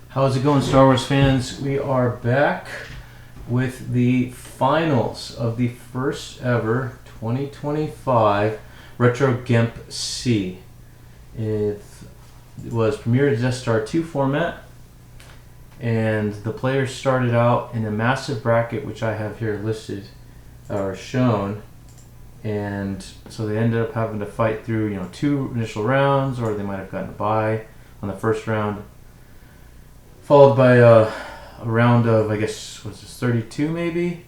How's it going, Star Wars fans? We are back with the finals of the first ever 2025 Retro GEMPC. It was premiered as Star 2 format, and the players started out in a massive bracket, which I have here listed or shown. And so they ended up having to fight through, two initial rounds, or they might have gotten a bye on the first round, followed by a round of, I guess, was this 32 maybe,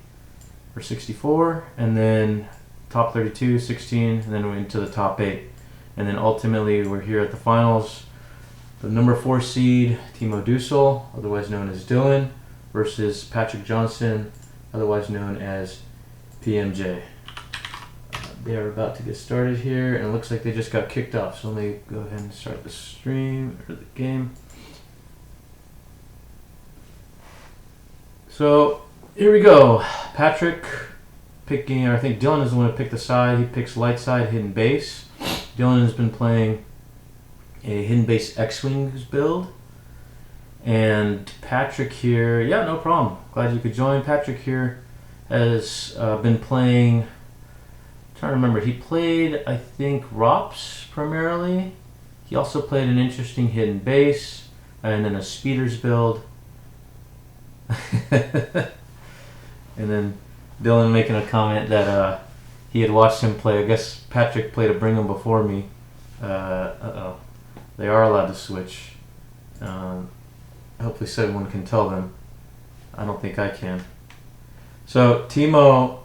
or 64, and then top 32, 16, and then we went to the top 8. And then ultimately we're here at the finals. The number 4 seed, Dusel, otherwise known as Dylan, versus Patrick Johnson, otherwise known as PMJ. They are about to get started here, and it looks like they just got kicked off. So let me go ahead and start the stream, or the game. So here we go. Patrick picking, or I think Dylan is the one who picked the side. He picks light side, hidden base. Dylan has been playing a hidden base X-Wings build. And Patrick here, yeah, no problem. Glad you could join. Patrick here has been playing, I'm trying to remember, he played, I think, ROPS primarily. He also played an interesting hidden base, and then a speeders build. And then Dylan making a comment that he had watched him play. I guess Patrick played a Brigham before me. They are allowed to switch. Hopefully someone can tell them. I don't think I can. So Timo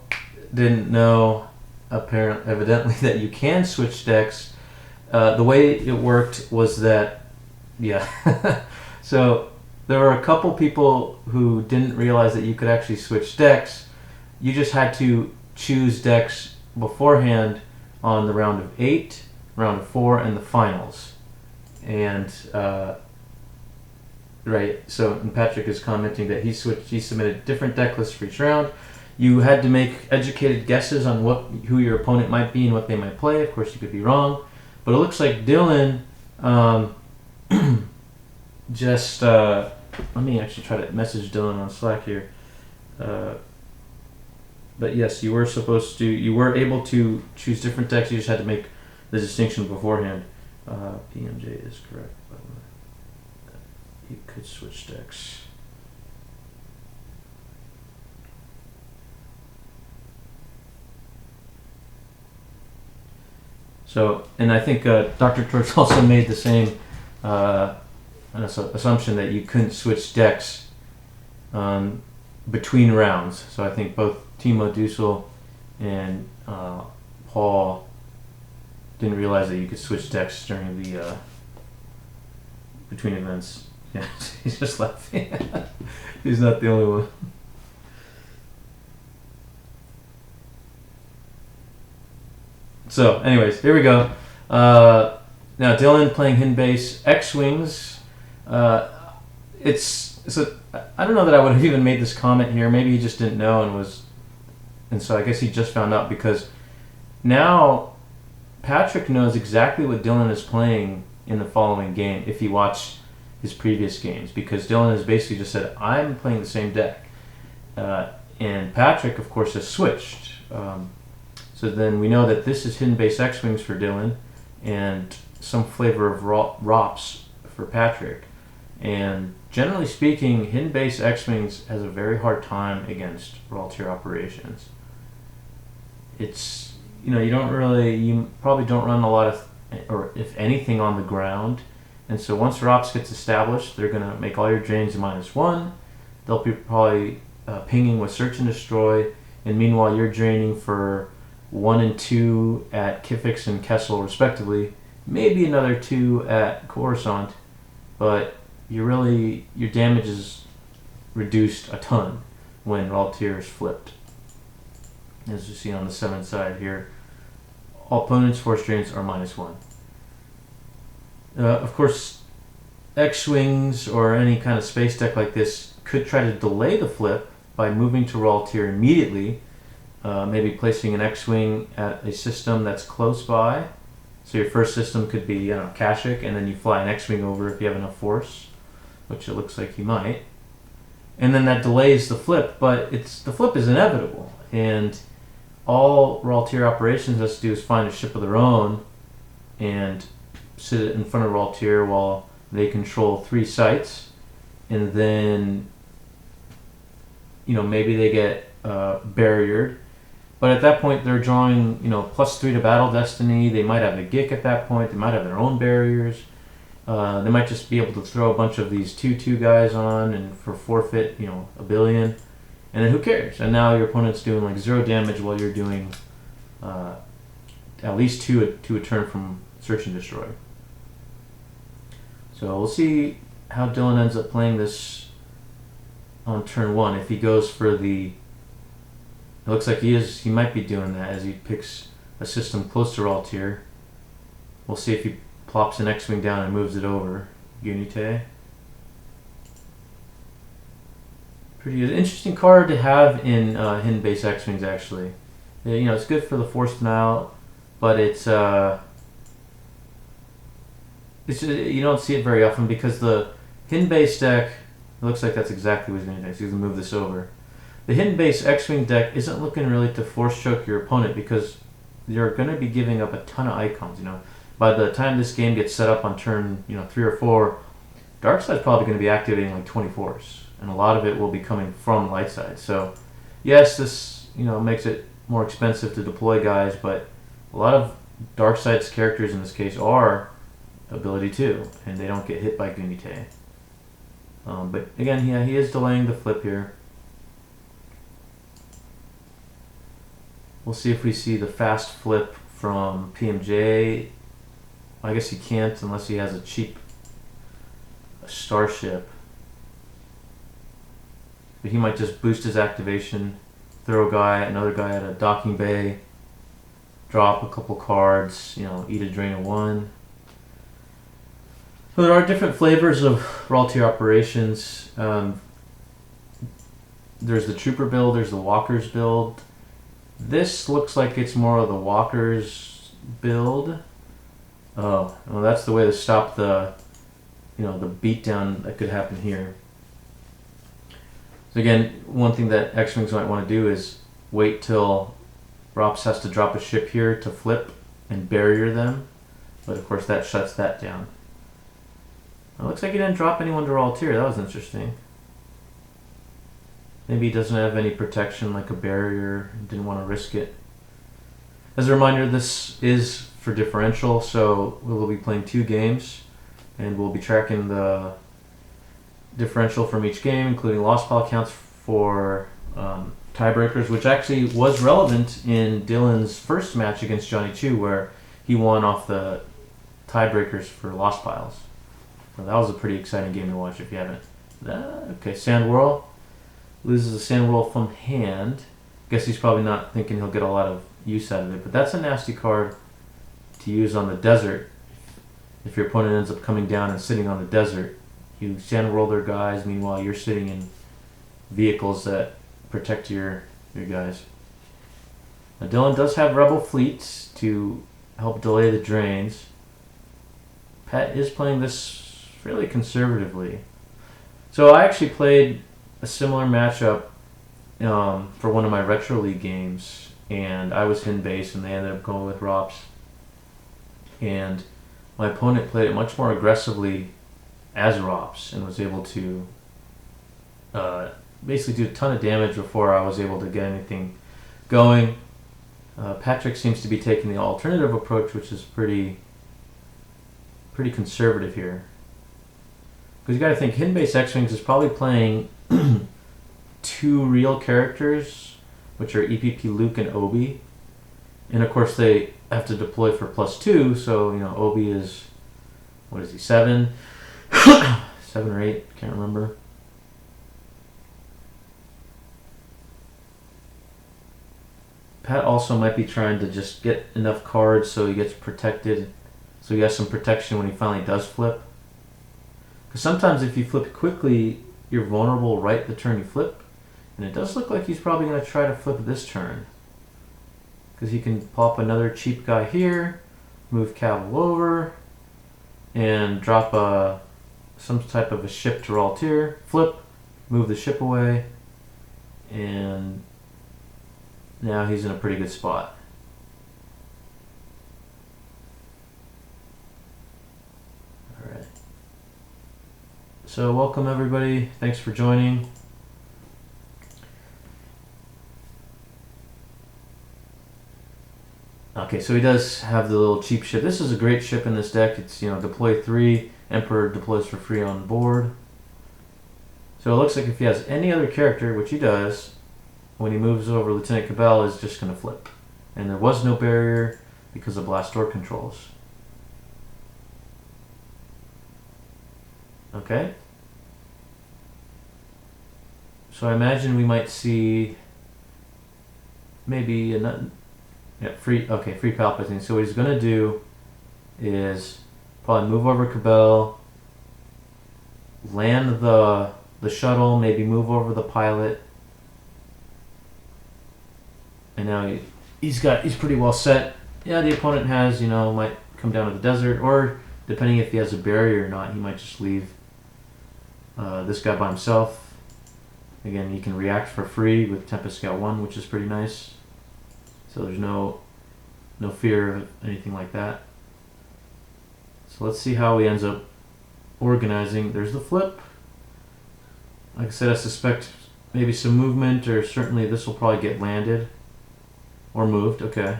didn't know, evidently, that you can switch decks. The way it worked was that, yeah. So there were a couple people who didn't realize that you could actually switch decks. You just had to choose decks beforehand on the round of 8, round of 4, and the finals. And right, so and Patrick is commenting that he submitted different deck lists for each round. You had to make educated guesses on who your opponent might be and what they might play. Of course, you could be wrong, but it looks like Dylan just let me actually try to message Dylan on Slack here. But yes, you were able to choose different decks. You just had to make the distinction beforehand. PMJ is correct, by the way. You could switch decks. So, and I think Dr. Torch also made the same assumption that you couldn't switch decks between rounds. So I think both Timo Dusel and Paul didn't realize that you could switch decks during the between events. Yeah, he's just laughing. He's not the only one. So, anyways, here we go. Now Dylan playing hidden base X-Wings. I don't know that I would have even made this comment here. Maybe he just didn't know and so I guess he just found out, because now Patrick knows exactly what Dylan is playing in the following game if he watched his previous games, because Dylan has basically just said, I'm playing the same deck. And Patrick, of course, has switched. So then we know that this is hidden base X-Wings for Dylan and some flavor of ROPS for Patrick. And generally speaking, hidden base X-Wings has a very hard time against raw tier operations. It's, you probably don't run a lot of, or if anything, on the ground. And so once ROPS gets established, they're going to make all your drains a -1. They'll be probably pinging with search and destroy. And meanwhile, you're draining for 1 and 2 at Kifix and Kessel respectively. Maybe another 2 at Coruscant. But your damage is reduced a ton when raw tier is flipped. As you see on the 7 side here, all opponents' force drains are -1. Of course, X-Wings or any kind of space deck like this could try to delay the flip by moving to raw tier immediately, maybe placing an X-Wing at a system that's close by. So your first system could be, Kashyyyk, and then you fly an X-Wing over if you have enough force. which it looks like he might. And then that delays the flip, but the flip is inevitable. And all Raltier operations has to do is find a ship of their own and sit it in front of Raltier while they control 3 sites. And then, maybe they get barriered. But at that point, they're drawing, +3 to battle destiny. They might have a Gick at that point. They might have their own barriers. They might just be able to throw a bunch of these 2/2 guys on and for forfeit, a billion. And then who cares? And now your opponent's doing like 0 damage while you're doing at least 2 to a turn from Search and Destroy. So we'll see how Dylan ends up playing this on turn 1. If he goes for it looks like he might be doing that as he picks a system close to Raltier. We'll see if he plops an X-Wing down and moves it over. Unite. Pretty good. Interesting card to have in hidden base X-Wings, actually. It's good for the Force Denial, but it's you don't see it very often because the hidden base deck, it looks like that's exactly what he's going to do. He's going to move this over. The hidden base X-Wing deck isn't looking really to force choke your opponent because you're going to be giving up a ton of icons. By the time this game gets set up on turn 3 or 4, Darkside's probably going to be activating like 24s, and a lot of it will be coming from Lightside. So yes, this makes it more expensive to deploy guys, but a lot of Darkside's characters in this case are ability 2, and they don't get hit by Gunite. But again, he is delaying the flip here. We'll see if we see the fast flip from PMJ. I guess he can't unless he has a cheap starship. But he might just boost his activation, throw another guy at a docking bay, drop a couple cards, eat a drain of 1. So there are different flavors of Raltier operations. There's the Trooper build, there's the Walkers build. This looks like it's more of the Walkers build. Oh, well, that's the way to stop the beatdown that could happen here. So again, one thing that X-Wings might want to do is wait till ROPS has to drop a ship here to flip and barrier them. But of course that shuts that down. It looks like he didn't drop anyone to Raltier. That was interesting. Maybe he doesn't have any protection like a barrier. Didn't want to risk it. As a reminder, this is for differential, so we'll be playing 2 games, and we'll be tracking the differential from each game, including loss pile counts for tiebreakers, which actually was relevant in Dylan's first match against Johnny Chu, where he won off the tiebreakers for loss piles. So that was a pretty exciting game to watch if you haven't. Okay, Sand Whirl. Loses a Sand Whirl from hand. Guess he's probably not thinking he'll get a lot of use out of it, but that's a nasty card to use on the desert. If your opponent ends up coming down and sitting on the desert, you Sand Whirl their guys, meanwhile you're sitting in vehicles that protect your guys. Now Dylan does have Rebel fleets to help delay the drains. Pat is playing this fairly conservatively. So I actually played a similar matchup for one of my Retro League games, and I was hidden base and they ended up going with ROPS. And my opponent played it much more aggressively as ROPS and was able to basically do a ton of damage before I was able to get anything going. Patrick seems to be taking the alternative approach, which is pretty conservative here. Because you got to think, Hidden Base X-Wings is probably playing 2 real characters, which are EPP Luke and Obi. And of course they have to deploy for +2, so Obi is, what is he, 7? 7 or 8, can't remember. Pat also might be trying to just get enough cards so he gets protected, so he has some protection when he finally does flip. Because sometimes if you flip quickly, you're vulnerable right the turn you flip. And it does look like he's probably going to try to flip this turn. Because he can pop another cheap guy here, move Cavill over, and drop a some type of a ship to Raltier, flip, move the ship away, and now he's in a pretty good spot. Alright. So welcome everybody, thanks for joining. Okay, so he does have the little cheap ship. This is a great ship in this deck. It's, you know, deploy 3, Emperor deploys for free on board. So it looks like if he has any other character, which he does, when he moves over, Lieutenant Cabell is just going to flip. And there was no barrier because of blast door controls. Okay. So I imagine we might see maybe a free Palpatine. So what he's going to do is probably move over Cabell, land the shuttle, maybe move over the pilot, and now he's pretty well set. Yeah, the opponent has, you know, might come down to the desert, or depending if he has a barrier or not, he might just leave this guy by himself. Again, you can react for free with Tempest Scout 1, which is pretty nice. So there's no fear of anything like that. So let's see how he ends up organizing. There's the flip. Like I said, I suspect maybe some movement, or certainly this will probably get landed or moved. Okay.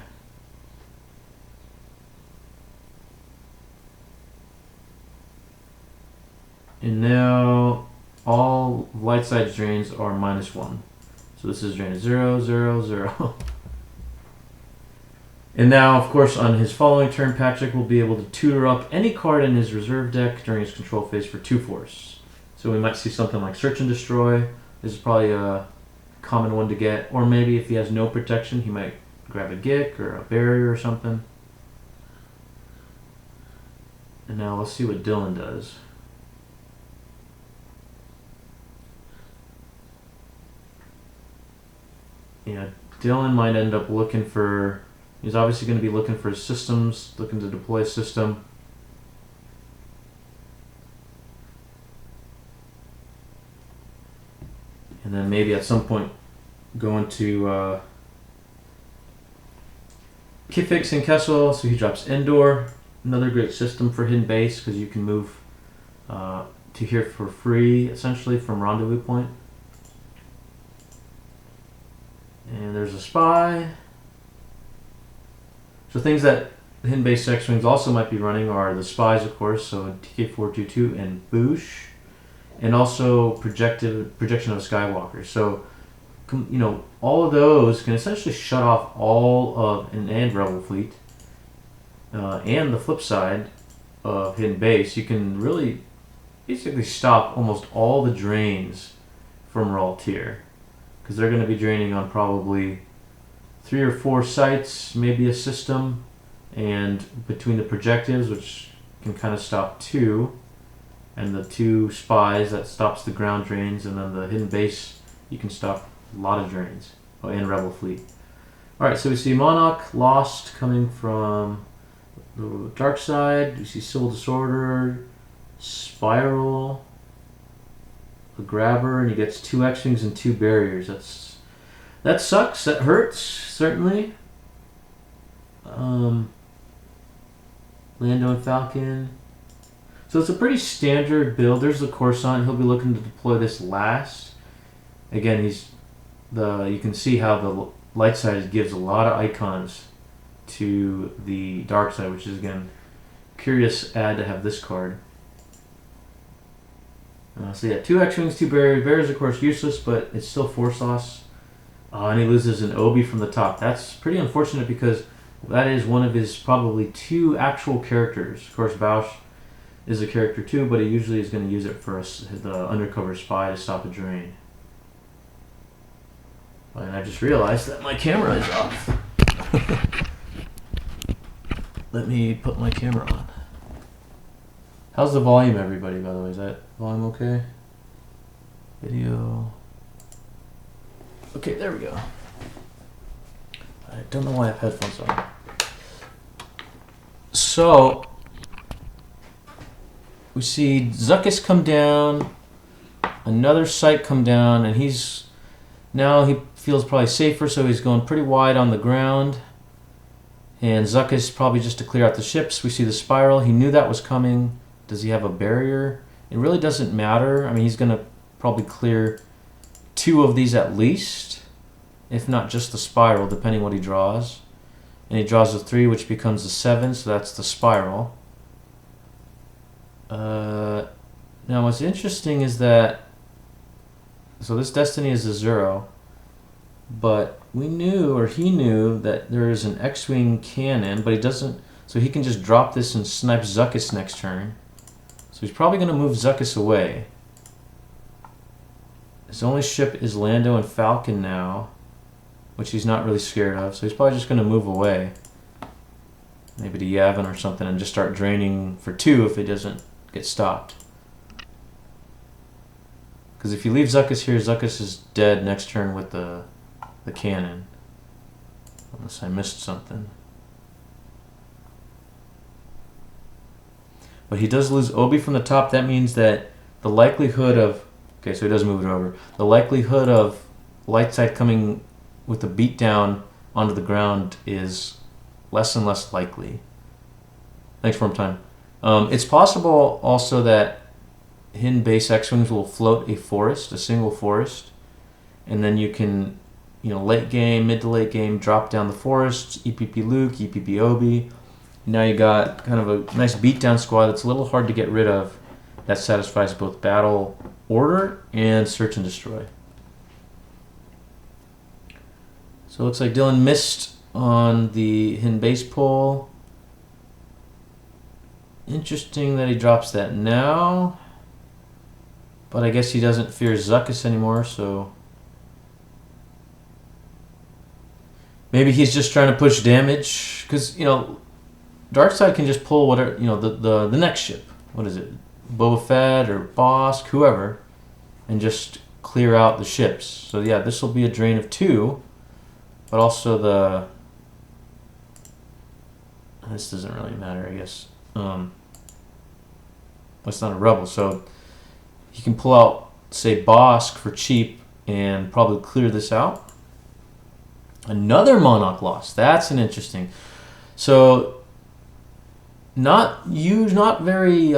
And now all light side drains are -1. So this is drain 0, 0, 0. And now, of course, on his following turn, Patrick will be able to tutor up any card in his reserve deck during his control phase for 2 force. So we might see something like Search and Destroy. This is probably a common one to get. Or maybe if he has no protection, he might grab a Gick or a barrier or something. And now let's see what Dylan does. Yeah, Dylan might end up looking for... He's obviously going to be looking for systems, looking to deploy a system. And then maybe at some point going to Kifix and Kessel, so he drops Endor. Another great system for hidden base, because you can move to here for free, essentially, from Rendezvous Point. And there's a Spy. So things that hidden base X-Wings also might be running are the Spies, of course, so TK422 and Boosh. And also projection of Skywalker. So, you know, all of those can essentially shut off all of and Rebel Fleet. And the flip side of hidden base, you can really basically stop almost all the drains from Raltier, because they're going to be draining on probably 3 or 4 sites, maybe a system, and between the projectives, which can kind of stop 2. And the 2 Spies, that stops the ground drains, and then the hidden base, you can stop a lot of drains. Oh, and Rebel Fleet. Alright, so we see Monarch Lost coming from the dark side. We see Civil Disorder, Spiral, the Grabber, and he gets 2 X-Wings and 2 barriers. That sucks, that hurts, certainly. Lando and Falcon. So it's a pretty standard build. There's the Coruscant. He'll be looking to deploy this last. Again, you can see how the light side gives a lot of icons to the dark side, which is, again, curious ad to have this card. So yeah, 2 X-Wings, 2 barriers. Barriers, of course, useless, but it's still force loss. And he loses an Obi from the top. That's pretty unfortunate, because that is one of his probably 2 actual characters. Of course, Bausch is a character too, but he usually is going to use it for the undercover spy to stop a drain. And I just realized that my camera is off. Let me put my camera on. How's the volume, everybody, by the way? Is that volume okay? Video. Okay, there we go. I don't know why I have headphones on. So, we see Zuckus come down, another site come down, and now he feels probably safer, so he's going pretty wide on the ground. And Zuckus probably just to clear out the ships. We see the spiral. He knew that was coming. Does he have a barrier? It really doesn't matter. I mean, he's going to probably clear 2 of these at least, if not just the spiral, depending what he draws. And he draws a 3, which becomes a 7, so that's the spiral. Now, what's interesting is that, so this destiny is a 0, but we knew, or he knew, that there is an X-Wing cannon, but he doesn't, so he can just drop this and snipe Zuckus next turn. So he's probably going to move Zuckus away. His only ship is Lando and Falcon now, which he's not really scared of, so he's probably just going to move away. Maybe to Yavin or something and just start draining for 2 if he doesn't get stopped. Because if you leave Zuckus here, Zuckus is dead next turn with the cannon. Unless I missed something. But he does lose Obi from the top. That means that the likelihood of... Okay, so he does move it over. The likelihood of light side coming with a beatdown onto the ground is less and less likely. Thanks for your time. It's possible also that hidden base X-Wings will float a forest, a single forest, and then you can, late game, mid to late game, drop down the forest, EPP Luke, EPP Obi. Now you got kind of a nice beatdown squad that's a little hard to get rid of, that satisfies both battle order and search and destroy. So it looks like Dylan missed on the hidden base pull. Interesting that he drops that now. But I guess he doesn't fear Zuckus anymore, so... Maybe he's just trying to push damage. Because, Darkseid can just pull whatever, the next ship. What is it? Boba Fett or Bosk, whoever. And just clear out the ships. So yeah, this will be a drain of 2. But also the... This doesn't really matter, I guess. It's not a rebel, so he can pull out, say, Bosk for cheap and probably clear this out. Another Monarch loss. That's an interesting. So, not very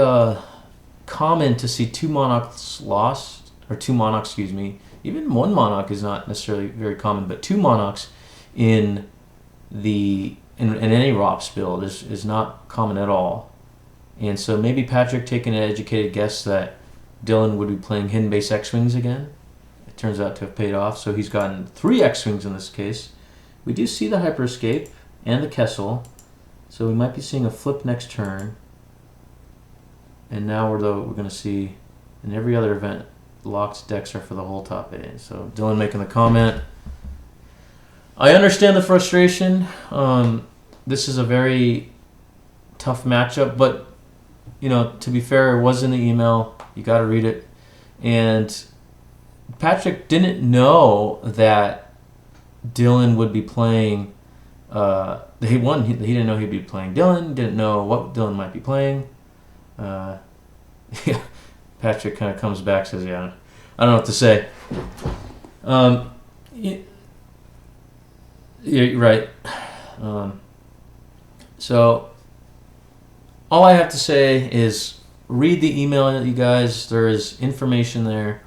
common to see 2 Monarchs lost, or 2 Monarchs, excuse me. Even 1 Monarch is not necessarily very common, but 2 Monarchs in any ROPS build is not common at all. And so maybe Patrick taking an educated guess that Dylan would be playing hidden base X-Wings again. It turns out to have paid off, so he's gotten 3 X-Wings in this case. We do see the Hyper Escape and the Kessel, so we might be seeing a flip next turn. And now we're going to see, in every other event, locked decks are for the whole top 8. So Dylan making the comment. I understand the frustration. This is a very tough matchup, but to be fair, it was in the email. You got to read it. And Patrick didn't know that Dylan would be playing. He didn't know he'd be playing Dylan. Didn't know what Dylan might be playing. Patrick kind of comes back, says, "Yeah, I don't know what to say." You're right. So all I have to say is read the email, you guys. There is information there.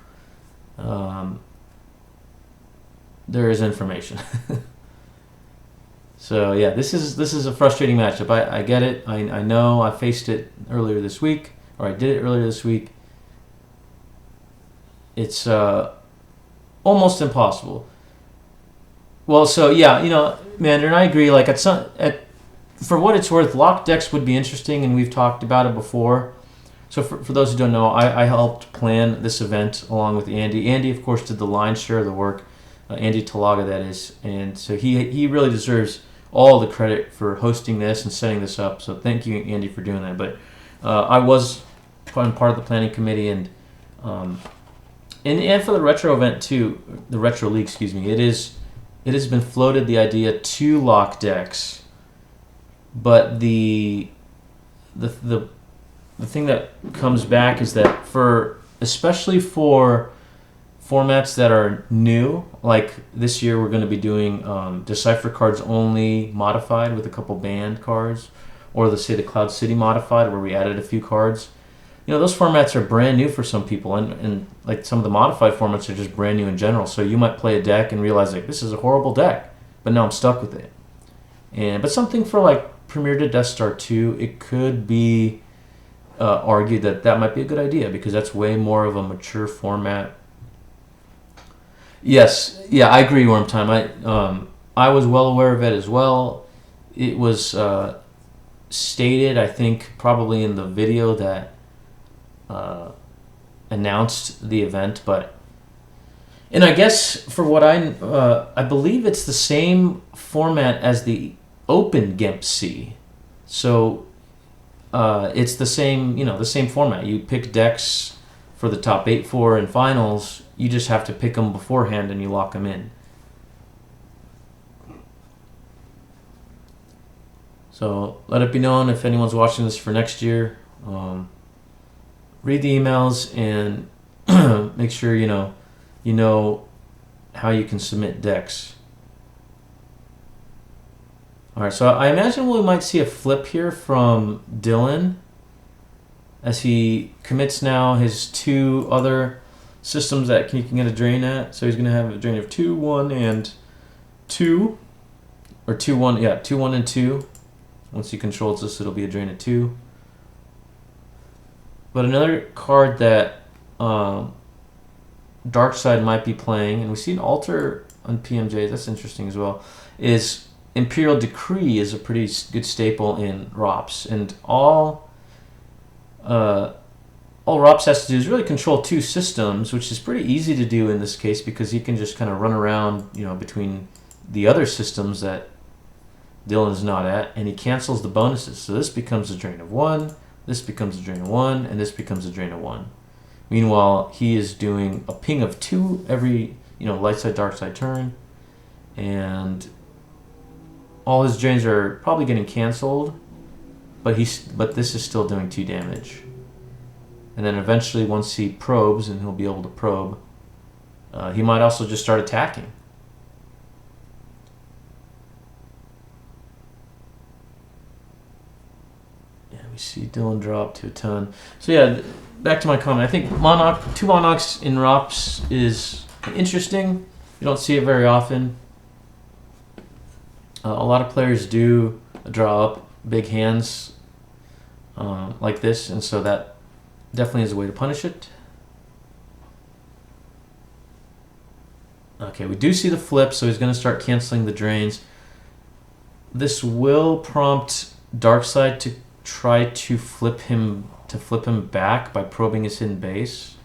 There is information. So yeah, this is a frustrating matchup. I get it. I know. I faced it earlier this week, or I did it earlier this week. It's almost impossible. Well, so yeah, Mander and I agree. Like for what it's worth, locked decks would be interesting, and we've talked about it before. So for those who don't know, I helped plan this event along with Andy. Andy, of course, did the lion's share of the work. Andy Talaga, that is, and so he really deserves all the credit for hosting this and setting this up. So thank you, Andy, for doing that. But I was part of the planning committee, and for the retro event too, the retro league, excuse me. It has been floated the idea to lock decks, but the the thing that comes back is that especially for formats that are new, like this year we're going to be doing Decipher cards only modified with a couple banned cards, or let's say the Cloud City modified where we added a few cards. Those formats are brand new for some people, and like some of the modified formats are just brand new in general. So you might play a deck and realize like this is a horrible deck, but now I'm stuck with it. But something for like Premier to Death Star 2, it could be argued that might be a good idea because that's way more of a mature format. Yes, yeah, I agree, Wormtime. I was well aware of it as well. It was stated, I think, probably in the video that announced the event, and I guess for what I believe it's the same format as the Open GEMPC, so it's the same format. You pick decks for the top 8, 4, and finals. You just have to pick them beforehand and you lock them in. So let it be known if anyone's watching this for next year. Read the emails and make sure you know how you can submit decks. All right, so I imagine we might see a flip here from Dylan as he commits now his 2 other systems that he can get a drain at. So he's going to have a drain of 2, 1, and 2, or 2, 1, yeah, 2, 1, and 2. Once he controls this, it'll be a drain of 2. But another card that Darkside might be playing, and we see an altar on PMJs, that's interesting as well, is Imperial Decree is a pretty good staple in ROPS. And all ROPS has to do is really control 2 systems, which is pretty easy to do in this case because he can just kind of run around, between the other systems that Dylan's not at, and he cancels the bonuses. So this becomes a drain of 1, this becomes a drain of 1, and this becomes a drain of 1. Meanwhile, he is doing a ping of 2 every, light side, dark side turn, and all his drains are probably getting canceled, but this is still doing 2 damage. And then eventually, once he probes, and he'll be able to probe, he might also just start attacking. We see Dylan drop to a ton. So yeah, back to my comment. I think 2 Monarchs in ROPS is interesting. You don't see it very often. A lot of players do draw up big hands like this, and so that definitely is a way to punish it. Okay, we do see the flip, so he's going to start canceling the drains. This will prompt Darkside to try to flip him back by probing his hidden base.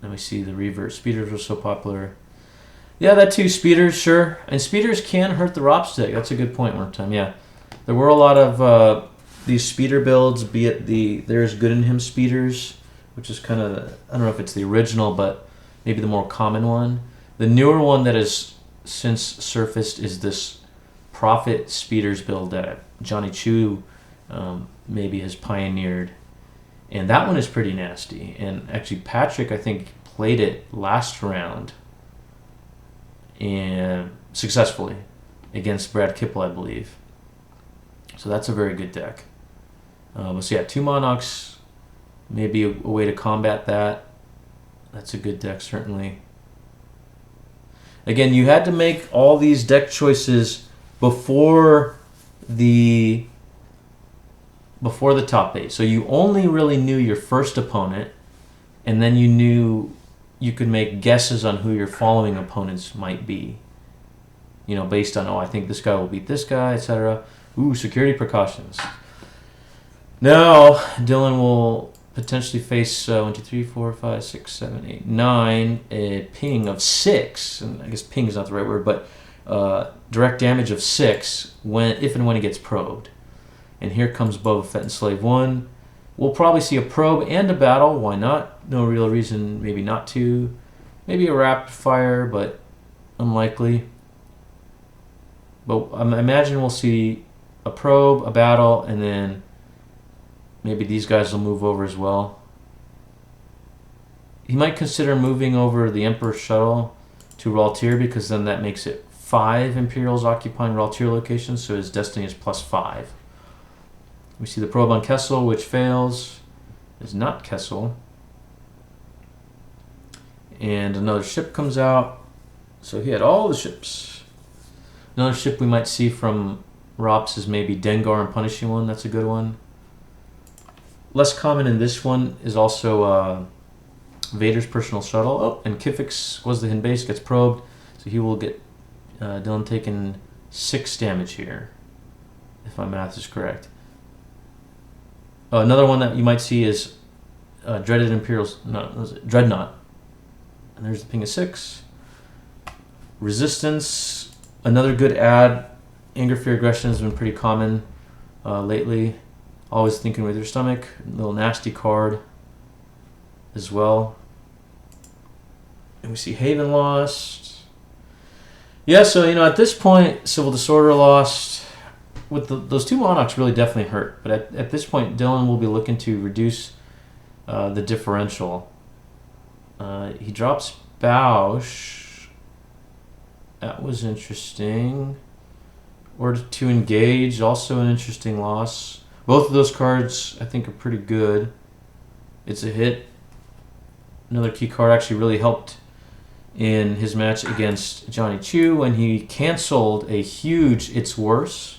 And we see the revert. Speeders were so popular. Yeah, that too. Speeders, sure. And speeders can hurt the ROPS deck. That's a good point, Wormtime. Yeah. There were a lot of these speeder builds, be it the There's Good in Him speeders, which is kind of, I don't know if it's the original, but maybe the more common one. The newer one that has since surfaced is this Profit speeders build that Johnny Chu maybe has pioneered. And that one is pretty nasty. And actually, Patrick, I think, played it last round and successfully against Brad Kipple, I believe. So that's a very good deck. So yeah, 2 Monarchs, maybe a way to combat that. That's a good deck, certainly. Again, you had to make all these deck choices before the top 8. So you only really knew your first opponent, and then you knew you could make guesses on who your following opponents might be. Based on, I think this guy will beat this guy, etc. Ooh, security precautions. Now, Dylan will potentially face 1, 2, 3, 4, 5, 6, 7, 8, 9, a ping of 6. And I guess ping is not the right word, but direct damage of 6 if and when he gets probed. And here comes Boba Fett and Slave 1. We'll probably see a probe and a battle. Why not? No real reason maybe not to. Maybe a rapid fire, but unlikely. But I imagine we'll see a probe, a battle, and then maybe these guys will move over as well. He might consider moving over the Emperor Shuttle to Raltier, because then that makes it 5 Imperials occupying Raltier locations, so his destiny is +5. We see the probe on Kessel, which fails. Is not Kessel. And another ship comes out. So he had all the ships. Another ship we might see from ROPS is maybe Dengar and Punishing One. That's a good one. Less common in this one is also Vader's personal shuttle. Oh, and Kifix was the Hin base, gets probed. So he will get Dylan taking 6 damage here, if my math is correct. Another one that you might see is Dreaded Imperials, Dreadnought. And there's the ping of 6. Resistance, another good add. Anger, Fear, Aggression has been pretty common lately. Always Thinking with Your Stomach. Little nasty card as well. And we see Haven lost. Yeah, so, at this point, Civil Disorder lost. With those 2 Monarchs really definitely hurt. But at this point, Dylan will be looking to reduce the differential. He drops Bausch. That was interesting. Or to Engage, also an interesting loss. Both of those cards, I think, are pretty good. It's a hit. Another key card actually really helped in his match against Johnny Chu when he canceled a huge It's Worse,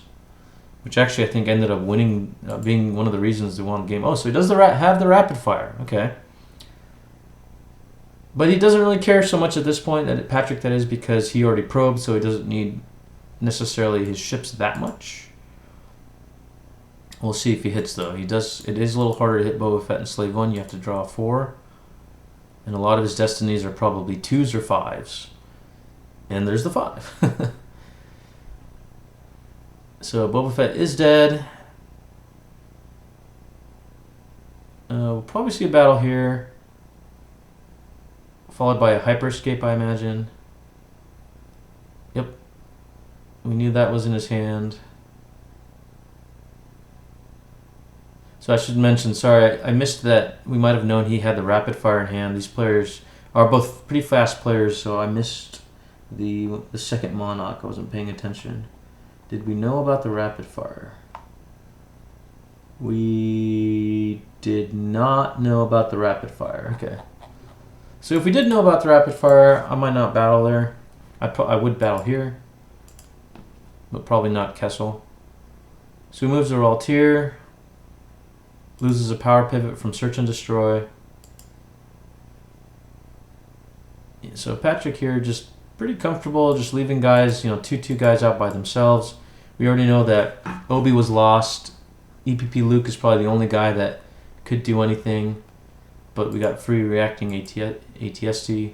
which actually I think ended up winning, being one of the reasons they won the game. Oh, so he does have the rapid fire. Okay. But he doesn't really care so much at this point, Patrick, that is, because he already probed, so he doesn't need necessarily his ships that much. We'll see if he hits, though. It is a little harder to hit Boba Fett and Slave 1. You have to draw 4. And a lot of his destinies are probably 2s or 5s. And there's the 5. So Boba Fett is dead. We'll probably see a battle here, followed by a hyper escape, I imagine. Yep. We knew that was in his hand. So I should mention, sorry, I missed that. We might have known he had the rapid fire in hand. These players are both pretty fast players, so I missed the second Monarch. I wasn't paying attention. Did we know about the rapid fire? We did not know about the rapid fire. Okay. So if we did know about the rapid fire, I might not battle there. I would battle here, but probably not Kessel. So he moves to Raltier, loses a power pivot from Search and Destroy. So Patrick here just pretty comfortable, just leaving guys, 2-2 guys out by themselves. We already know that Obi was lost. EPP Luke is probably the only guy that could do anything, but we got free reacting ATST.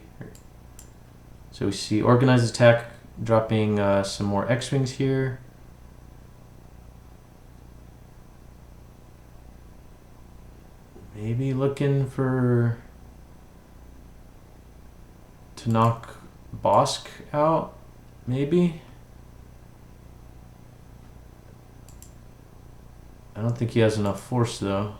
So we see Organized Attack dropping some more X-Wings here. Maybe looking to knock Bosk out, maybe. I don't think he has enough force, though.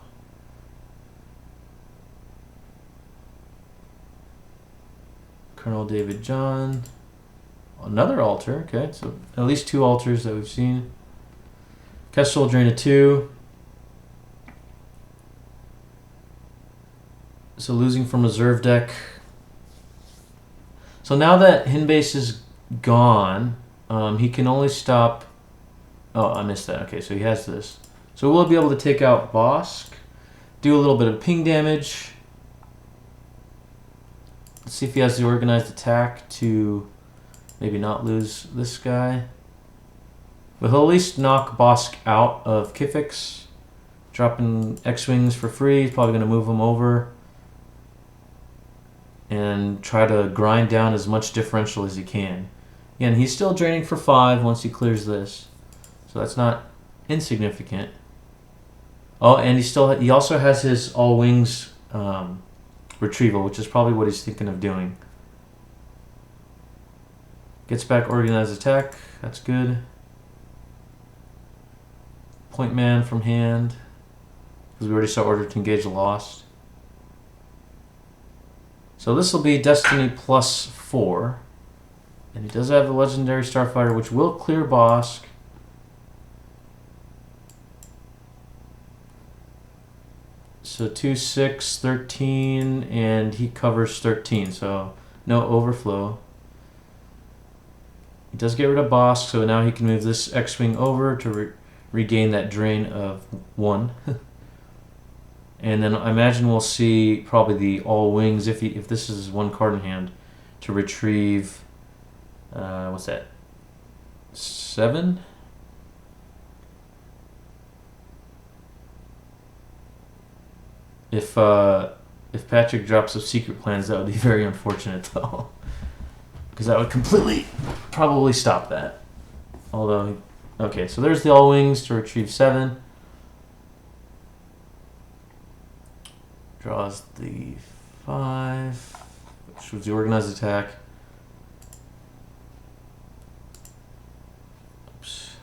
Colonel David John. Another altar, okay. So at least 2 altars that we've seen. Kessel drain a 2. So losing from reserve deck. So now that Hin base is gone, he can only stop... Oh, I missed that. Okay, so he has this. So we'll be able to take out Bosk, do a little bit of ping damage. Let's see if he has the Organized Attack to maybe not lose this guy. But he'll at least knock Bosk out of Kifix, dropping X-Wings for free. He's probably going to move him over and try to grind down as much differential as he can. Again, he's still draining for 5 once he clears this, so that's not insignificant. Oh, and he also has his all wings retrieval, which is probably what he's thinking of doing. Gets back Organized Attack. That's good. point man from hand. Because we already saw order to engage lost. So this will be Destiny +4. And he does have the Legendary Starfighter, which will clear Bosk. So 2, 6, 13, and he covers 13, so no overflow. He does get rid of Bosk, so now he can move this X-Wing over to regain that drain of 1. And then I imagine we'll see probably the all wings if this is 1 card in hand to retrieve. What's that? 7. If Patrick drops those secret plans, that would be very unfortunate though, because that would completely probably stop that. Although, okay, so there's the all wings to retrieve 7. Draws the 5, which was the organized attack. Oops.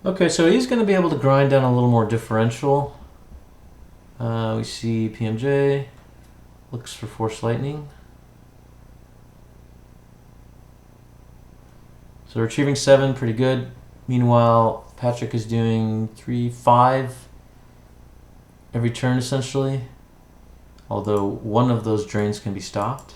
Okay, so he's going to be able to grind down a little more differential. We see PMJ looks for Force Lightning. So retrieving 7, pretty good. Meanwhile, Patrick is doing 3, 5 every turn essentially. Although one of those drains can be stopped.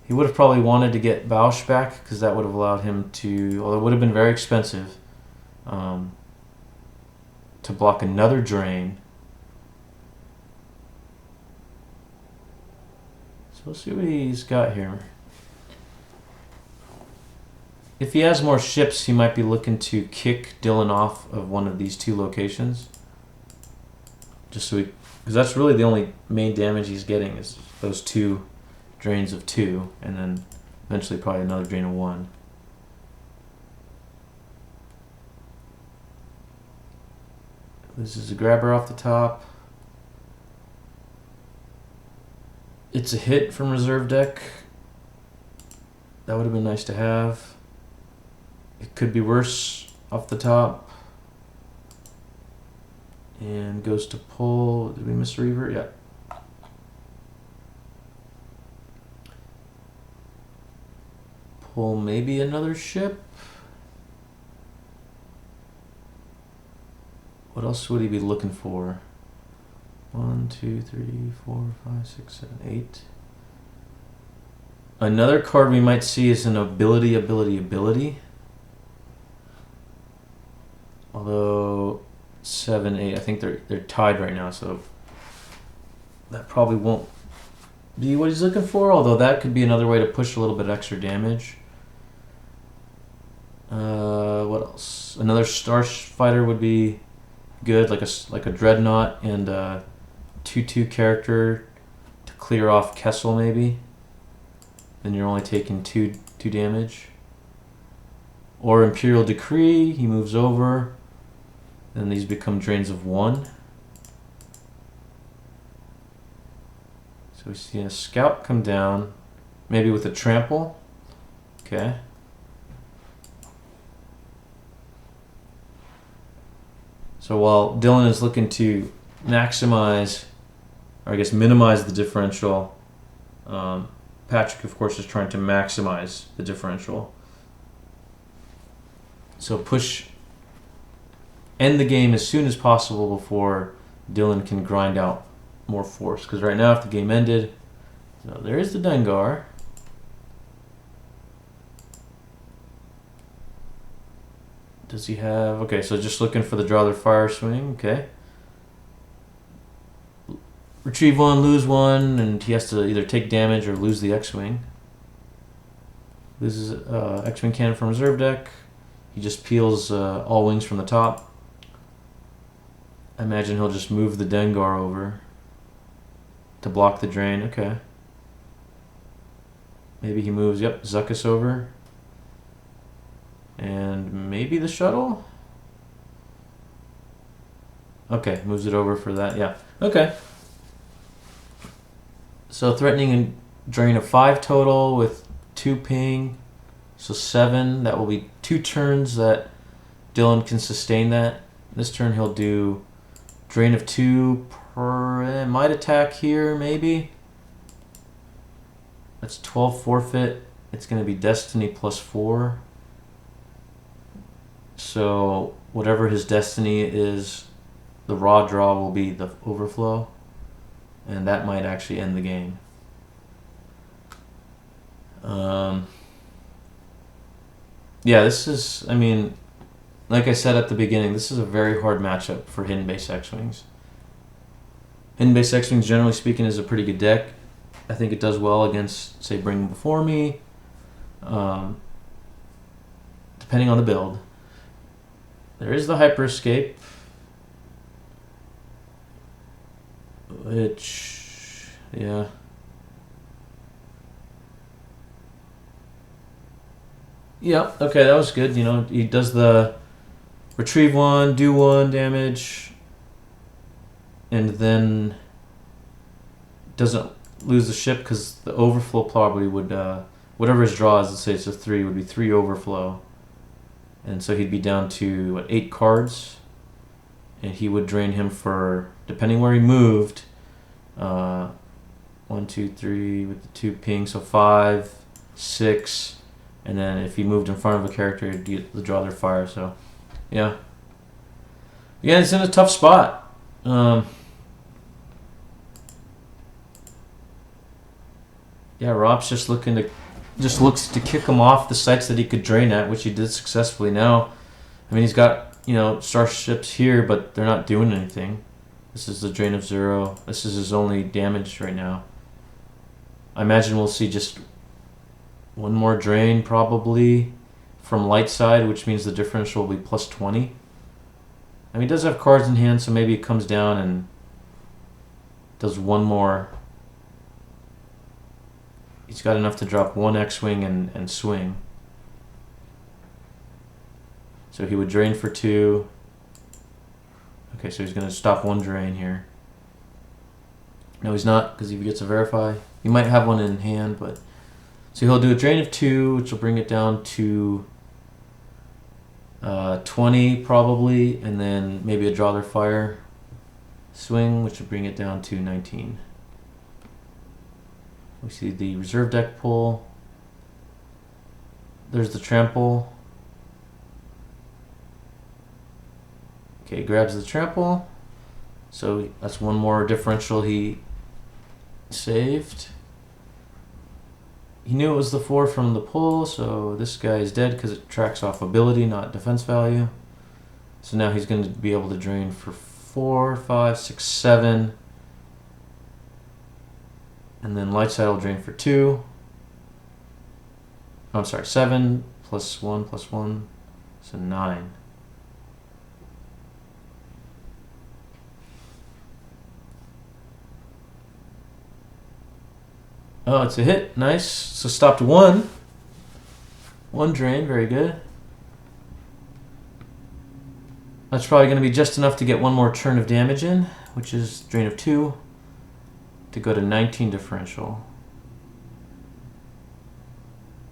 He would have probably wanted to get Bausch back because that would have allowed him to, although it would have been very expensive, to block another drain. So let's see what he's got here. If he has more ships, he might be looking to kick Dylan off of one of these 2 locations. Just so because that's really the only main damage he's getting is those 2 drains of 2, and then eventually probably another drain of 1. This is a grabber off the top. It's a hit from reserve deck. That would have been nice to have. It could be worse off the top. And goes to pull. Did we miss a reaver? Yeah. Pull maybe another ship. What else would he be looking for? 1, 2, 3, 4, 5, 6, 7, 8. Another card we might see is an ability. Although 7, 8, I think they're tied right now, so that probably won't be what he's looking for. Although that could be another way to push a little bit extra damage. What else? Another Starfighter would be good, like a Dreadnought and a 2/2 character to clear off Kessel maybe. Then you're only taking 2 damage. Or Imperial Decree, he moves over. Then these become drains of 1. So we see a Scout come down, maybe with a Trample. Okay. So while Dylan is looking to maximize, or I guess minimize the differential, Patrick, of course, is trying to maximize the differential. So end the game as soon as possible before Dylan can grind out more force. Because right now, if the game ended, so there is the Dengar. Does he have... Okay, so just looking for the draw their fire swing. Okay. Retrieve 1, lose 1, and he has to either take damage or lose the X-Wing. Loses X-Wing cannon from reserve deck. He just peels all wings from the top. I imagine he'll just move the Dengar over to block the drain. Okay. Maybe he moves, yep, Zuckuss over. And maybe the shuttle? Okay, moves it over for that, yeah. Okay. So threatening a drain of 5 total with 2 ping. So 7. That will be 2 turns that Dylan can sustain that. This turn he'll do drain of 2 per... might attack here, maybe. That's 12 forfeit. It's going to be Destiny plus 4. So whatever his Destiny is, the raw draw will be the overflow. And that might actually end the game. Yeah, this is, I mean, like I said at the beginning, this is a very hard matchup for Hidden Base X-Wings. Hidden Base X-Wings, generally speaking, is a pretty good deck. I think it does well against, say, Bring Before Me, depending on the build. There is the Hyper Escape, which, yeah. Yeah, okay, that was good. You know, he does the retrieve 1, do 1 damage, and then doesn't lose the ship because the overflow probably would, whatever his draw is, let's say it's a 3, would be 3 overflow. And so he'd be down to, what, 8 cards? And he would drain him for, depending where he moved, 1, 2, 3 with the 2 ping, so 5, 6. And then if he moved in front of a character, he'd get the draw their fire. So, yeah. Yeah, it's in a tough spot. Yeah, ROPS just looks to kick him off the sites that he could drain at, which he did successfully. Now, I mean, he's got, you know, starships here, but they're not doing anything. This is the drain of 0. This is his only damage right now. I imagine we'll see just one more drain probably from light side, which means the differential will be plus 20. I mean, he does have cards in hand, so maybe it comes down and does one more. He's got enough to drop 1 X-Wing and swing. So he would drain for 2. Okay, so he's going to stop 1 drain here. No, he's not, because he gets a verify. He might have one in hand, but... So he'll do a drain of 2, which will bring it down to 20 probably, and then maybe a draw their fire swing, which will bring it down to 19. We see the reserve deck pull. There's the trample. Okay, grabs the trample. So that's one more differential he saved. He knew it was the 4 from the pull, so this guy is dead because it tracks off ability, not defense value. So now he's going to be able to drain for 4, 5, 6, 7. And then light side will drain for 2. Oh, I'm sorry, 7 plus 1 plus 1. So 9. Oh, it's a hit. Nice. So stopped 1. 1 drain. Very good. That's probably going to be just enough to get 1 more turn of damage in, which is drain of 2, to go to 19 differential.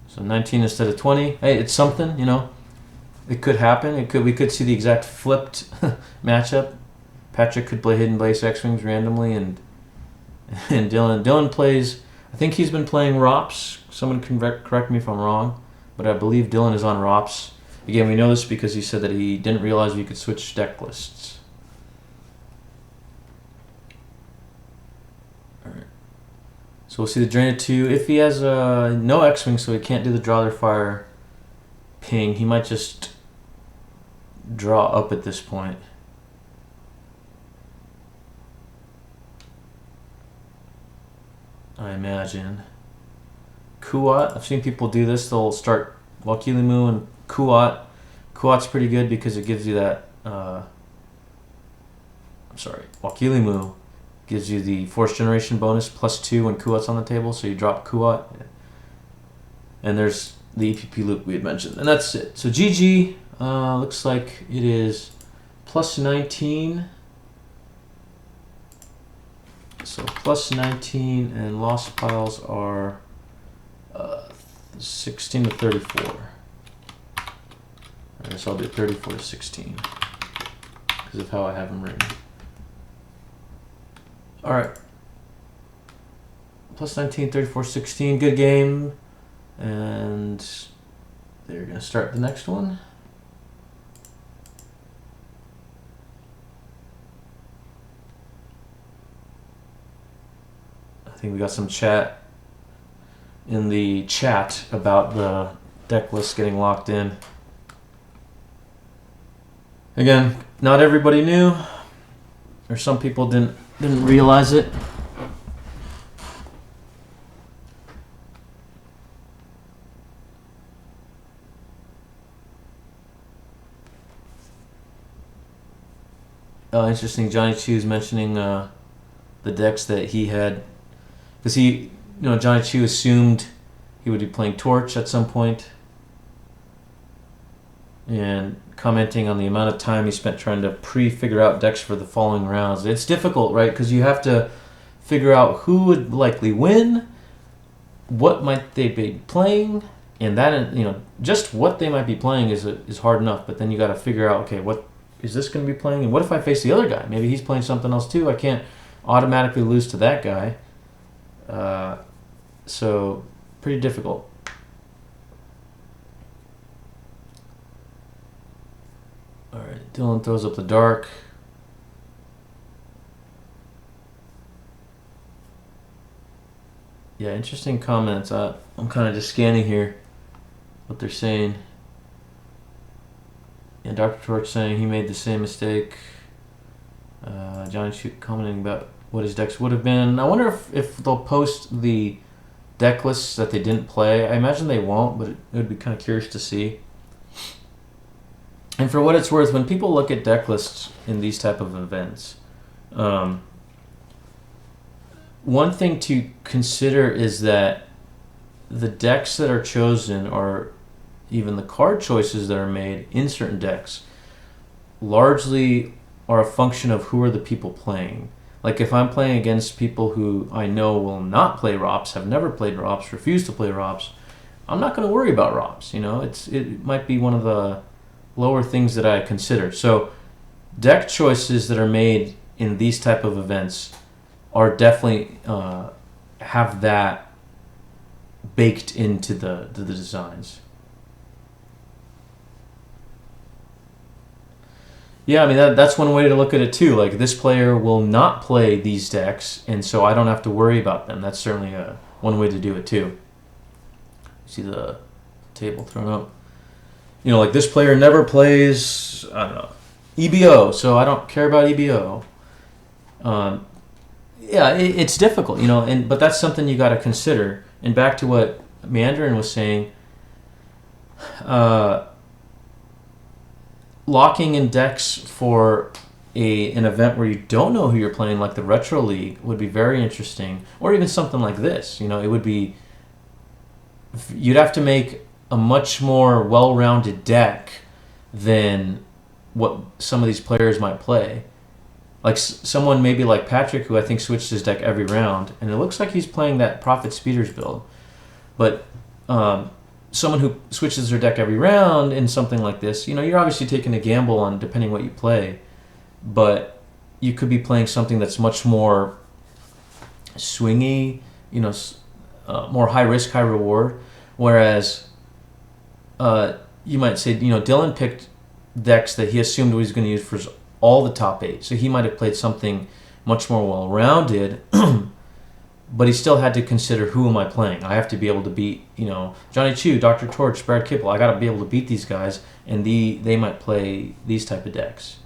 So 19 instead of 20. Hey, it's something, you know. It could happen. We could see the exact flipped matchup. Patrick could play Hidden Base X-Wings randomly, and Dylan plays... I think he's been playing ROPS. Someone can correct me if I'm wrong, but I believe Dylan is on ROPS. Again, we know this because he said that he didn't realize we could switch deck lists. Alright. So we'll see the drain of 2. If he has no X-Wing, so he can't do the draw their fire ping, he might just draw up at this point. I imagine. Kuat, I've seen people do this. They'll start Wakilimu and Kuat. Kuat's pretty good because it gives you that, Wakilimu gives you the force generation bonus plus 2 when Kuat's on the table, so you drop Kuat. And there's the EPP loop we had mentioned. And that's it. So GG, looks like it is plus 19. So plus 19, and lost piles are 16 to 34. I guess I'll do 34 to 16 because of how I have them written. All right. Plus 19, 34, 16. Good game. And they're going to start the next one. I think we got some chat in the chat about the deck list getting locked in. Again, not everybody knew, or some people didn't realize it. Interesting. Johnny Chu's mentioning the decks that he had, because Johnny Chu assumed he would be playing Torch at some point, and commenting on the amount of time he spent trying to pre-figure out decks for the following rounds. It's difficult, right? Because you have to figure out who would likely win, what might they be playing, and that, just what they might be playing is hard enough. But then you got to figure out, okay, what is this going to be playing, and what if I face the other guy? Maybe he's playing something else too. I can't automatically lose to that guy. So pretty difficult. All right, Dylan throws up the dark. Yeah, interesting comments. I'm kind of just scanning here what they're saying. Yeah, Dr. Torch saying he made the same mistake. Johnny Shoot commenting about what his decks would have been. I wonder if they'll post the deck lists that they didn't play. I imagine they won't, but it would be kind of curious to see. And for what it's worth, when people look at deck lists in these type of events, one thing to consider is that the decks that are chosen, or even the card choices that are made in certain decks, largely are a function of who are the people playing. Like if I'm playing against people who I know will not play ROPS, have never played ROPS, refuse to play ROPS, I'm not going to worry about ROPS. It might be one of the lower things that I consider. So deck choices that are made in these type of events are definitely have that baked into the designs. Yeah, I mean that's one way to look at it too. Like this player will not play these decks, and so I don't have to worry about them. That's certainly one way to do it too. See the table thrown up. Like this player never plays, I don't know, EBO, so I don't care about EBO. Yeah, it's difficult, but that's something you got to consider. And back to what Mandarin was saying, locking in decks for an event where you don't know who you're playing, like the Retro League, would be very interesting. Or even something like this, it would be, you'd have to make a much more well-rounded deck than what some of these players might play. Like someone maybe like Patrick, who I think switched his deck every round, and it looks like he's playing that Prophet Speeders build. But someone who switches their deck every round in something like this, you're obviously taking a gamble on depending what you play, but you could be playing something that's much more swingy, more high risk, high reward. Whereas you might say, Dylan picked decks that he assumed he was going to use for all the top 8. So he might have played something much more well-rounded, but he still had to consider, who am I playing? I have to be able to beat, Johnny Chu, Dr. Torch, Brad Kipple. I got to be able to beat these guys, and they might play these type of decks.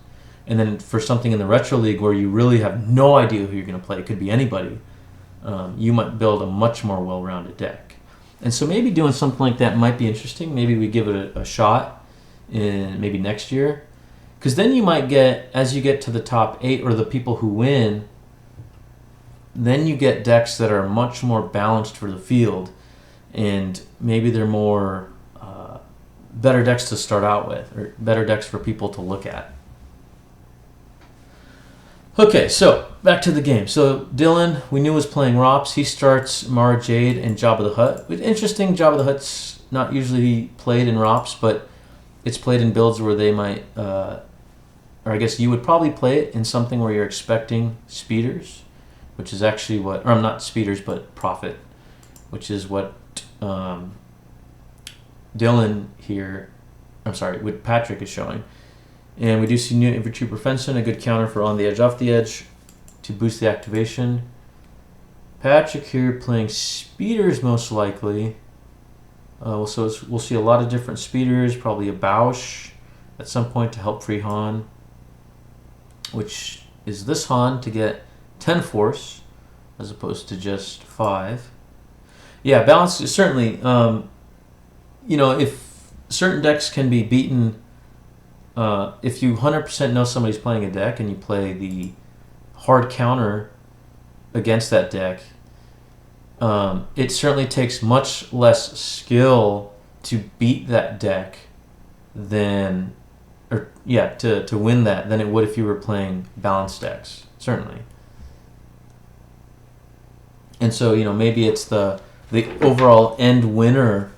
And then for something in the Retro League where you really have no idea who you're going to play, it could be anybody, you might build a much more well-rounded deck. And so maybe doing something like that might be interesting. Maybe we give it a shot in maybe next year. Because then you might get, as you get to the top 8 or the people who win, then you get decks that are much more balanced for the field. And maybe they're more better decks to start out with, or better decks for people to look at. Okay, so back to the game. So Dylan, we knew was playing ROPS. He starts Mara Jade and Jabba the Hutt. Interesting, Jabba the Hutt's not usually played in ROPS, but it's played in builds where they might, or I guess you would probably play it in something where you're expecting speeders, which is actually what, or not speeders, but profit, which is what Dylan here, I'm sorry, what Patrick is showing. And we do see new infantry prevention, a good counter for on the edge, off the edge to boost the activation. Patrick here playing speeders most likely. We'll see a lot of different speeders, probably a Bausch at some point to help free Han, which is this Han to get 10 force as opposed to just 5. Yeah, balance is certainly, if certain decks can be beaten. If you 100% know somebody's playing a deck and you play the hard counter against that deck, it certainly takes much less skill to beat that deck than, to win that than it would if you were playing balanced decks, certainly. And so, maybe it's the overall end winner.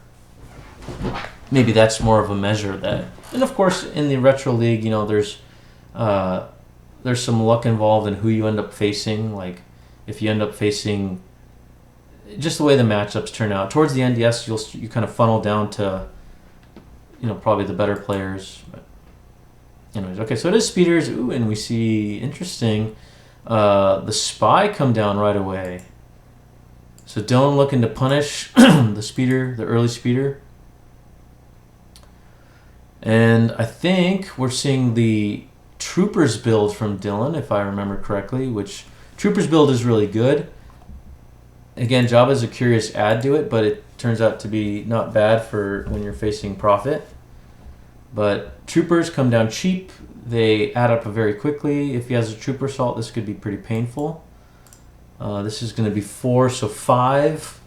Maybe that's more of a measure of that. And of course, in the Retro League, there's some luck involved in who you end up facing. Like, if you end up facing just the way the matchups turn out towards the end, yes, you kind of funnel down to, probably the better players. But anyways, okay, so it is speeders. Ooh, and we see interesting, the spy come down right away. So Dylan looking to punish the early speeder. And I think we're seeing the Troopers build from Dylan, if I remember correctly, which Troopers build is really good. Again, Jabba is a curious add to it, but it turns out to be not bad for when you're facing profit. But Troopers come down cheap. They add up very quickly. If he has a Trooper Assault, this could be pretty painful. This is going to be 4, so 5.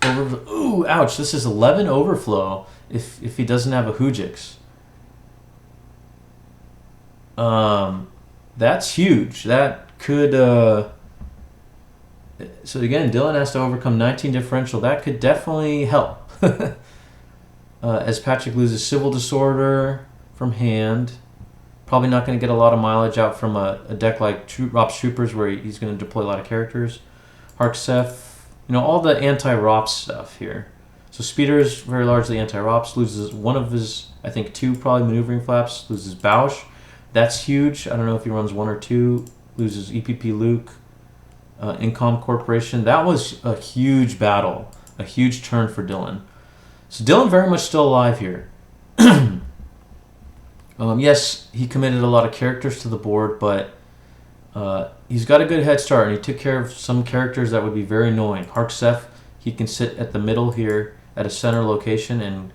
Ooh, ouch. This is 11 overflow. If he doesn't have a Hujix. That's huge. That could... So again, Dylan has to overcome 19 differential. That could definitely help. As Patrick loses Civil Disorder from hand. Probably not going to get a lot of mileage out from a deck like ROPS Troopers where he's going to deploy a lot of characters. Harksef. All the anti-ROPS stuff here. So Speeder's very largely anti-ROPS, loses one of his, I think 2 probably maneuvering flaps, loses Bausch. That's huge. I don't know if he runs 1 or 2, loses EPP Luke, Incom Corporation. That was a huge battle, a huge turn for Dylan. So Dylan very much still alive here. Yes, he committed a lot of characters to the board, but he's got a good head start, and he took care of some characters that would be very annoying. Harksef, he can sit at the middle here at a center location and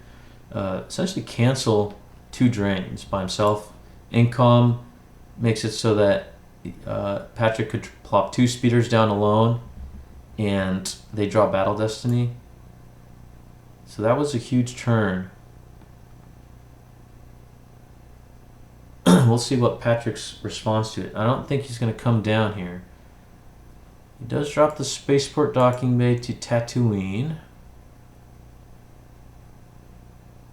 essentially cancel 2 drains by himself. Incom makes it so that Patrick could plop 2 speeders down alone and they draw Battle Destiny. So that was a huge turn. We'll see what Patrick's response to it. I don't think he's going to come down here. He does drop the Spaceport Docking Bay to Tatooine.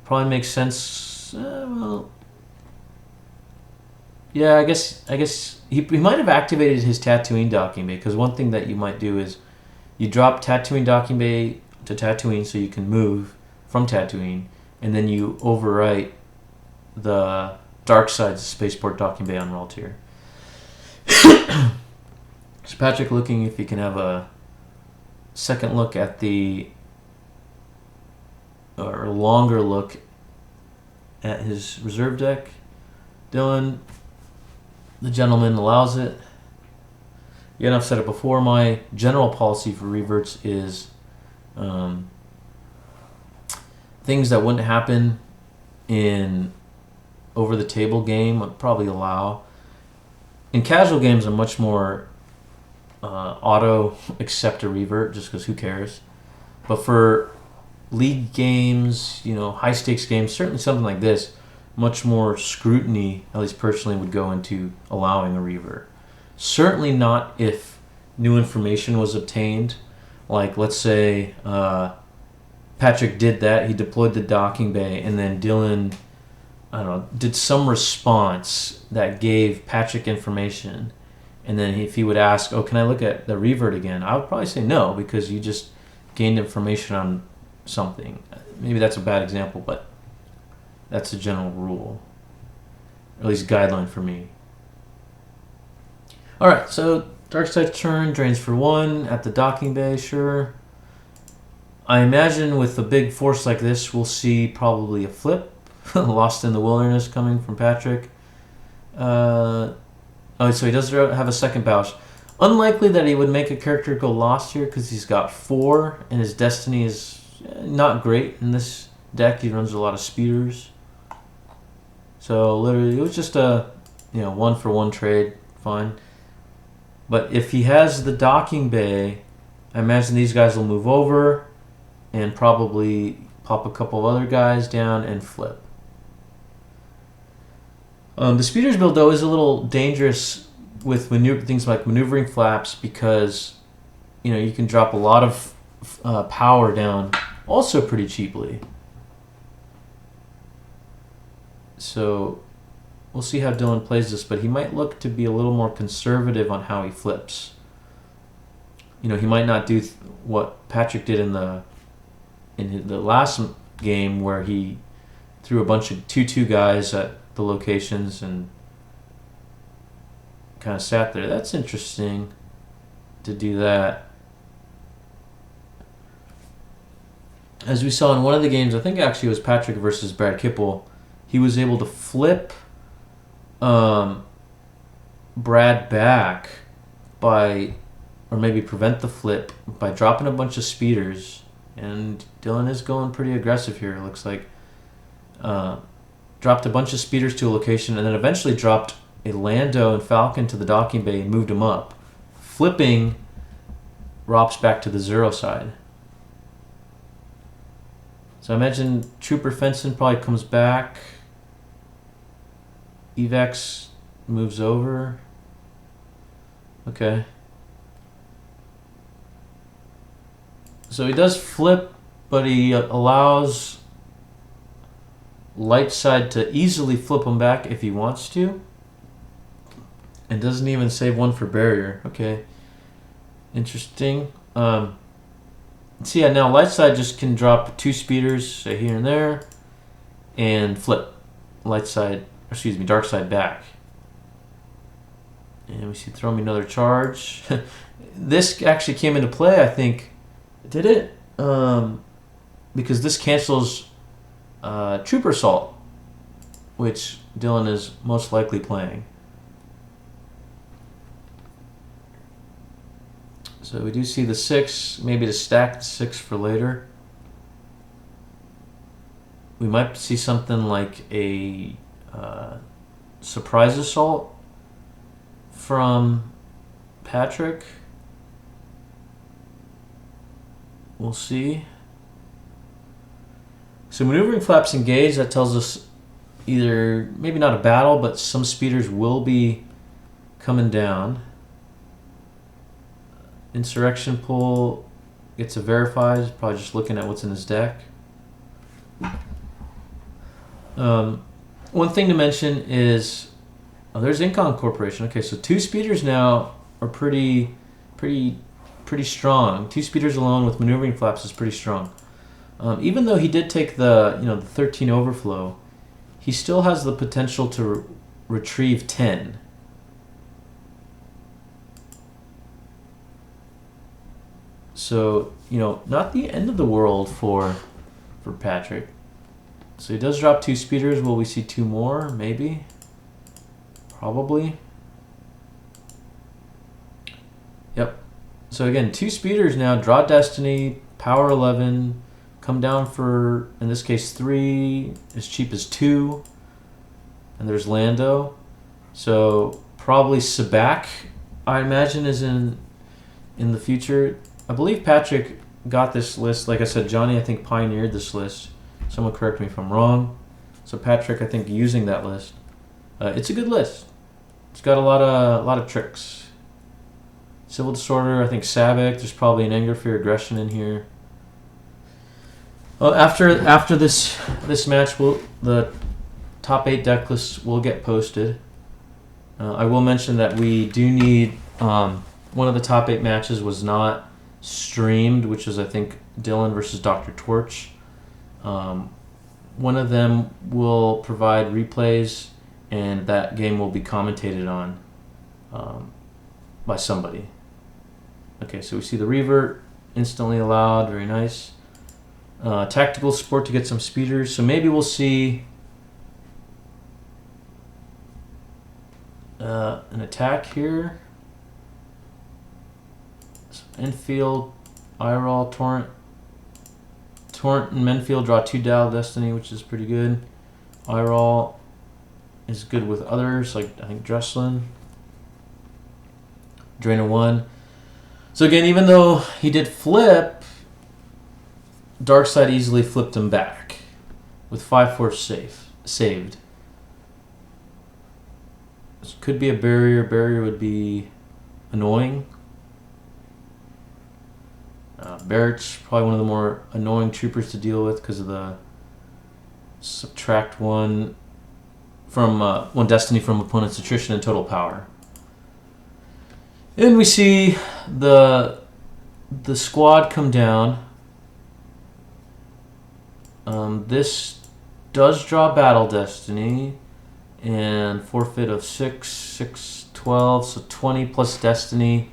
Probably makes sense. Yeah, I guess he might have activated his Tatooine Docking Bay, because one thing that you might do is you drop Tatooine Docking Bay to Tatooine so you can move from Tatooine, and then you overwrite the dark side's Spaceport Docking Bay on Raltier. So Patrick looking if he can have a second look at or a longer look at his reserve deck. Dylan, the gentleman, allows it. Again, I've said it before, my general policy for reverts is things that wouldn't happen in over-the-table game would probably allow. In casual games, I'm much more auto accept a revert just because who cares. But for league games, high-stakes games, certainly something like this, much more scrutiny, at least personally, would go into allowing a revert. Certainly not if new information was obtained. Like, let's say Patrick did that, he deployed the docking bay, and then Dylan, I don't know, did some response that gave Patrick information. And then if he would ask, oh, can I look at the revert again? I would probably say no, because you just gained information on something. Maybe that's a bad example, but that's a general rule. Or at least guideline for me. Alright, so dark side turn, drains for 1 at the docking bay, sure. I imagine with a big force like this, we'll see probably a flip. Lost in the Wilderness coming from Patrick. Oh, so he does have a second Bausch. Unlikely that he would make a character go lost here because he's got 4 and his destiny is not great in this deck. He runs a lot of speeders. So literally it was just a 1-for-1 trade, fine. But if he has the docking bay, I imagine these guys will move over and probably pop a couple of other guys down and flip. The speeders build, though, is a little dangerous with things like maneuvering flaps because you can drop a lot of power down also pretty cheaply. So we'll see how Dylan plays this, but he might look to be a little more conservative on how he flips. He might not do what Patrick did in the last game where he threw a bunch of 2-2 guys at the locations and kind of sat there. That's interesting to do that. As we saw in one of the games, I think actually it was Patrick versus Brad Kipple, he was able to flip Brad back or maybe prevent the flip by dropping a bunch of speeders. And Dylan is going pretty aggressive here, it looks like. Dropped a bunch of speeders to a location and then eventually dropped a Lando and Falcon to the docking bay and moved them up, flipping ROPS back to the 0 side. So I imagine Trooper Fenson probably comes back. Evax moves over. Okay. So he does flip, but he allows light side to easily flip him back if he wants to. And doesn't even save 1 for barrier. Okay. Interesting. So yeah, now light side just can drop 2 speeders, say here and there, and flip dark side back. And we see throw me another charge. This actually came into play, I think. Did it? Because this cancels Trooper Assault, which Dylan is most likely playing. So we do see the 6, maybe to stack the 6 for later. We might see something like a surprise assault from Patrick. We'll see. So maneuvering flaps engaged, that tells us either, maybe not a battle, but some speeders will be coming down. Insurrection pull gets a verified, probably just looking at what's in his deck. One thing to mention is, there's Incon Corporation. Okay, so 2 speeders now are pretty strong. 2 speeders alone with maneuvering flaps is pretty strong. Even though he did take the 13 overflow, he still has the potential to retrieve 10. So, not the end of the world for Patrick. So he does drop 2 speeders. Will we see 2 more? Maybe. Probably. Yep. So again, 2 speeders now. Draw Destiny, Power 11, come down for, in this case, 3, as cheap as 2. And there's Lando. So probably Sabak, I imagine, is in the future. I believe Patrick got this list. Like I said, Johnny, I think, pioneered this list. Someone correct me if I'm wrong. So Patrick, I think, using that list. It's a good list. It's got a lot of tricks. Civil Disorder, I think Sabic. There's probably an Anger, Fear, Aggression in here. Well, after this match, the top 8 deck lists will get posted. I will mention that we do need one of the top 8 matches was not streamed, which is I think Dylan versus Dr. Torch. One of them will provide replays, and that game will be commentated on by somebody. Okay, so we see the revert instantly allowed, very nice. Tactical support to get some speeders, so maybe we'll see an attack here. Enfield, Iroll, Torrent and Menfield draw 2 Dial Destiny, which is pretty good. Iroll is good with others, like I think Dresslin. Drain a 1. So again, even though he did flip, Darkside easily flipped him back with 5/4 saved. This could be a barrier. Barrier would be annoying. Barrett's probably one of the more annoying troopers to deal with because of the subtract 1 from 1 destiny from opponent's attrition and total power. And we see the squad come down. This does draw Battle Destiny and forfeit of 6, 12, so 20 plus Destiny.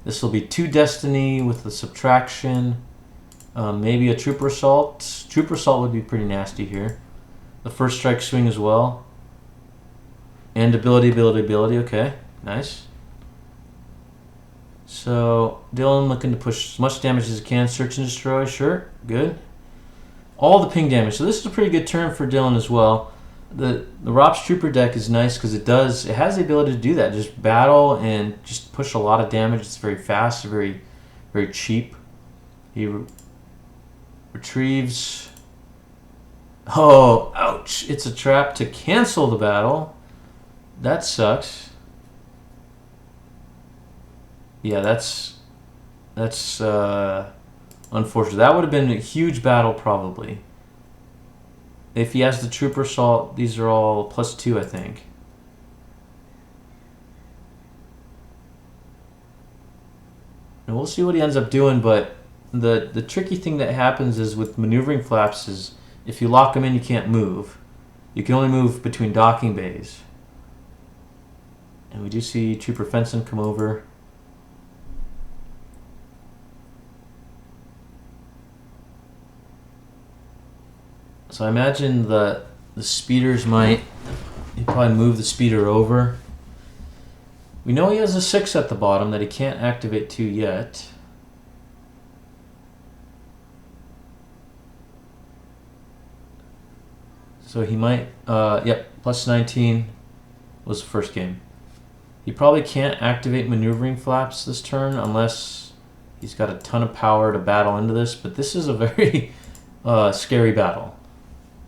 This will be 2 Destiny with the subtraction. Maybe a Trooper Assault. Trooper Assault would be pretty nasty here. The first strike swing as well. And ability. Okay, nice. So Dylan looking to push as much damage as he can. Search and destroy, sure, good. All the ping damage. So this is a pretty good turn for Dylan as well. The ROPS Trooper deck is nice because it has the ability to do that. Just battle and just push a lot of damage. It's very fast, very, very cheap. He retrieves. Oh, ouch! It's a trap to cancel the battle. That sucks. Yeah, that's unfortunate. That would have been a huge battle probably. If he has the Trooper Assault, these are all +2, I think. And we'll see what he ends up doing, but the tricky thing that happens is with maneuvering flaps is if you lock them in, you can't move. You can only move between docking bays. And we do see Trooper Fenson come over. So I imagine the speeders he'd probably move the speeder over. We know he has a 6 at the bottom that he can't activate 2 yet. So he might, yep, +19 was the first game. He probably can't activate maneuvering flaps this turn unless he's got a ton of power to battle into this, but this is a very scary battle.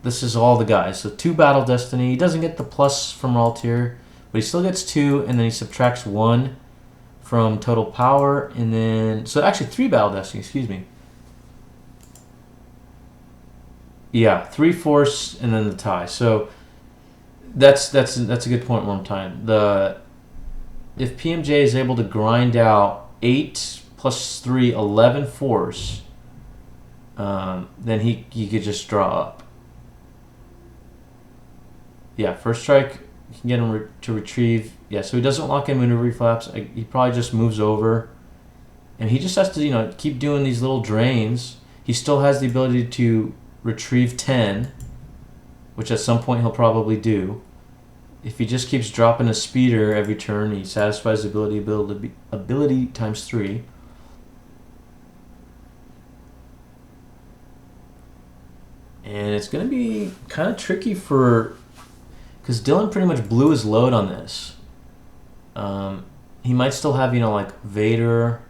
This is all the guys. So 2 Battle Destiny. He doesn't get the plus from Altier, but he still gets 2, and then he subtracts 1 from total power, and then so actually 3 Battle Destiny. Excuse me. Yeah, 3 Force, and then the tie. So that's a good point. One time, if PMJ is able to grind out 8 + 3, 11 Force, then he could just draw up. Yeah, first strike, you can get him to retrieve. Yeah, so he doesn't lock in maneuvering flaps. He probably just moves over. And he just has to, keep doing these little drains. He still has the ability to retrieve 10, which at some point he'll probably do. If he just keeps dropping a speeder every turn, he satisfies the ability times 3. And it's going to be kind of tricky because Dylan pretty much blew his load on this. He might still have, like Vader.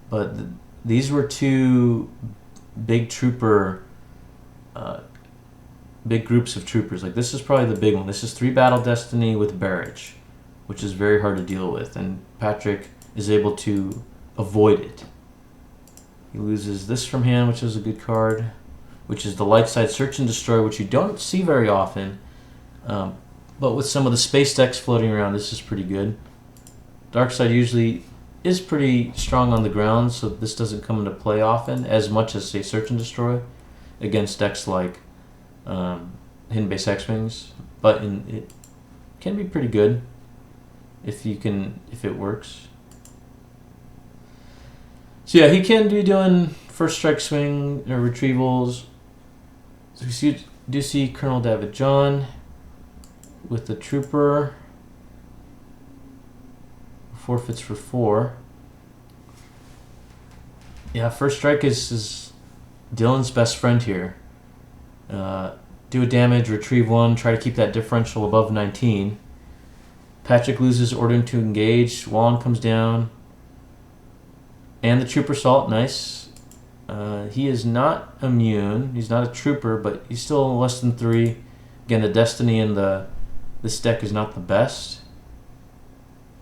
But these were 2 big trooper big groups of troopers. Like this is probably the big one. This is 3 battle destiny with barrage, which is very hard to deal with, and Patrick is able to avoid it. He loses this from hand, which is a good card, which is the light side search and destroy, which you don't see very often. But with some of the space decks floating around, this is pretty good. Dark side usually is pretty strong on the ground, so this doesn't come into play often, as much as, say, search and destroy against decks like Hidden Base X-Wings. But it can be pretty good if it works. So yeah, he can be doing first strike swing or retrievals. So we do see Colonel David John with the trooper. Forfeits for 4. Yeah, first strike is Dylan's best friend here. Do a damage, retrieve 1, try to keep that differential above 19. Patrick loses order to engage. Wallen comes down. And the trooper salt, nice. He is not immune. He's not a trooper, but he's still less than 3. Again, the destiny in this deck is not the best.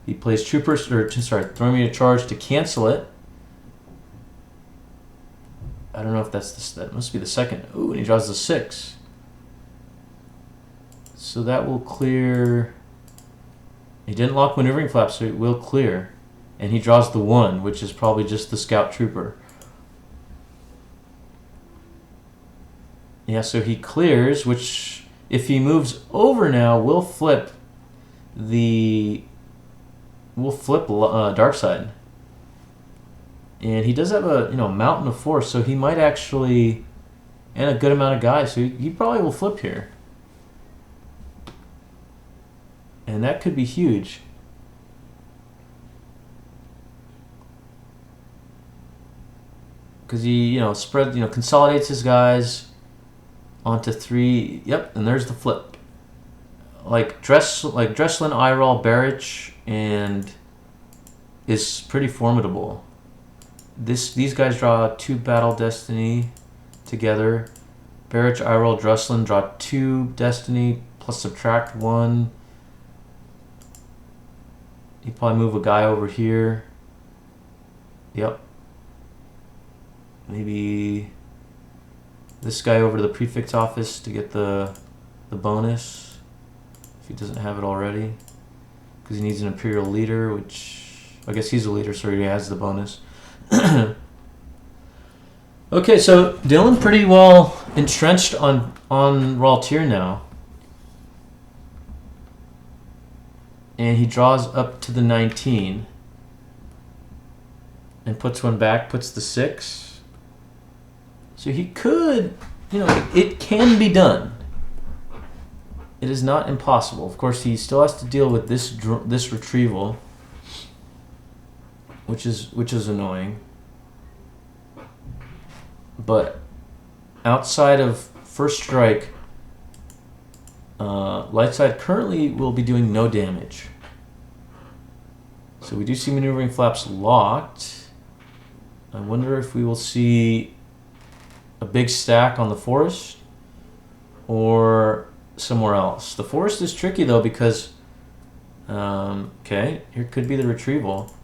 He plays troopers, or sorry, throwing me a charge to cancel it. I don't know if that must be the second. Ooh, and he draws the 6. So that will clear. He didn't lock maneuvering flap, so it will clear. And he draws the 1, which is probably just the scout trooper. Yeah, so he clears, which if he moves over now, will flip dark side. And he does have a mountain of force, so he might actually, and a good amount of guys, so he probably will flip here. And that could be huge. Because he, consolidates his guys onto 3. Yep, and there's the flip. Like Dreslin, Iroll, Barrich, and is pretty formidable. These guys draw 2 battle destiny together. Barrich, Iroll, Dreslin draw 2 destiny plus subtract 1. You probably move a guy over here. Yep. Maybe this guy over to the prefix office to get the bonus if he doesn't have it already, because he needs an Imperial leader, which I guess he's a leader, so he has the bonus. Okay, so Dylan pretty well entrenched on Raw tier now. And he draws up to the 19 and puts one back, puts the 6. So he could, it can be done. It is not impossible. Of course, he still has to deal with this retrieval, which is annoying. But outside of first strike, light side currently will be doing no damage. So we do see maneuvering flaps locked. I wonder if we will see a big stack on the forest or somewhere else. The forest is tricky though, because okay, here could be the retrieval.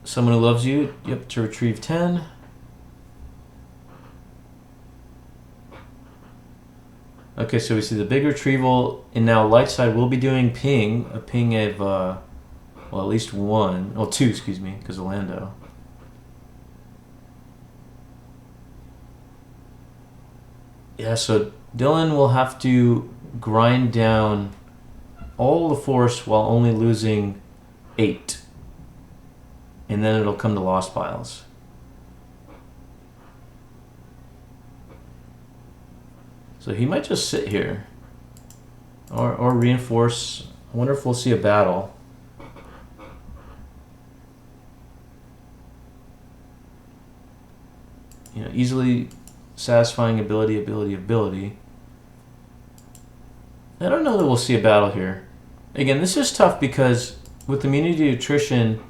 Someone who loves you, yep, to retrieve 10. Okay, so we see the big retrieval, and now light side will be doing a ping of, well, at least 1, well, 2, excuse me, because of Lando. Yeah, so Dylan will have to grind down all the force while only losing 8. And then it'll come to lost piles. So he might just sit here. Or reinforce. I wonder if we'll see a battle. Easily satisfying ability. I don't know that we'll see a battle here. Again, this is tough because with immunity to attrition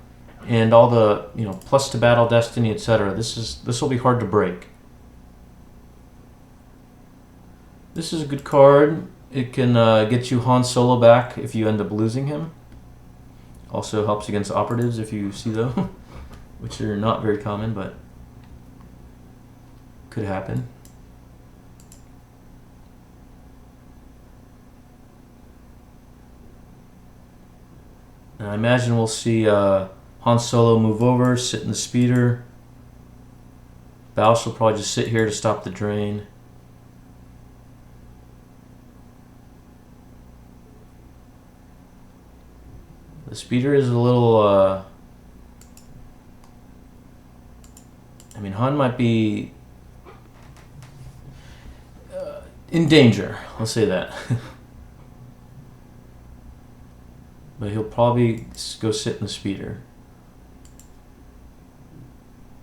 and all the plus to battle destiny, etc., this will be hard to break. This is a good card. It can get you Han Solo back if you end up losing him. Also helps against operatives if you see them, which are not very common, but could happen. And I imagine we'll see Han Solo move over, sit in the speeder. Boush will probably just sit here to stop the drain. The speeder is a little... I mean, Han might be in danger. I'll say that. But he'll probably go sit in the speeder.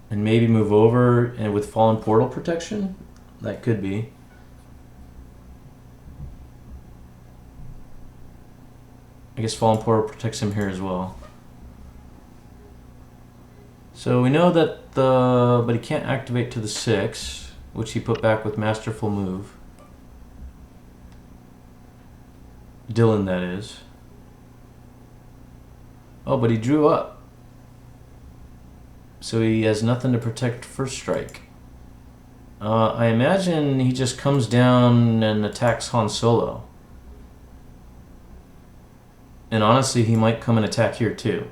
And maybe move over and with fallen portal protection? That could be. I guess fallen portal protects him here as well. So we know that but he can't activate to the 6, which he put back with Masterful Move. Dylan, that is. Oh, but he drew up. So he has nothing to protect First Strike. I imagine he just comes down and attacks Han Solo. And honestly, he might come and attack here too.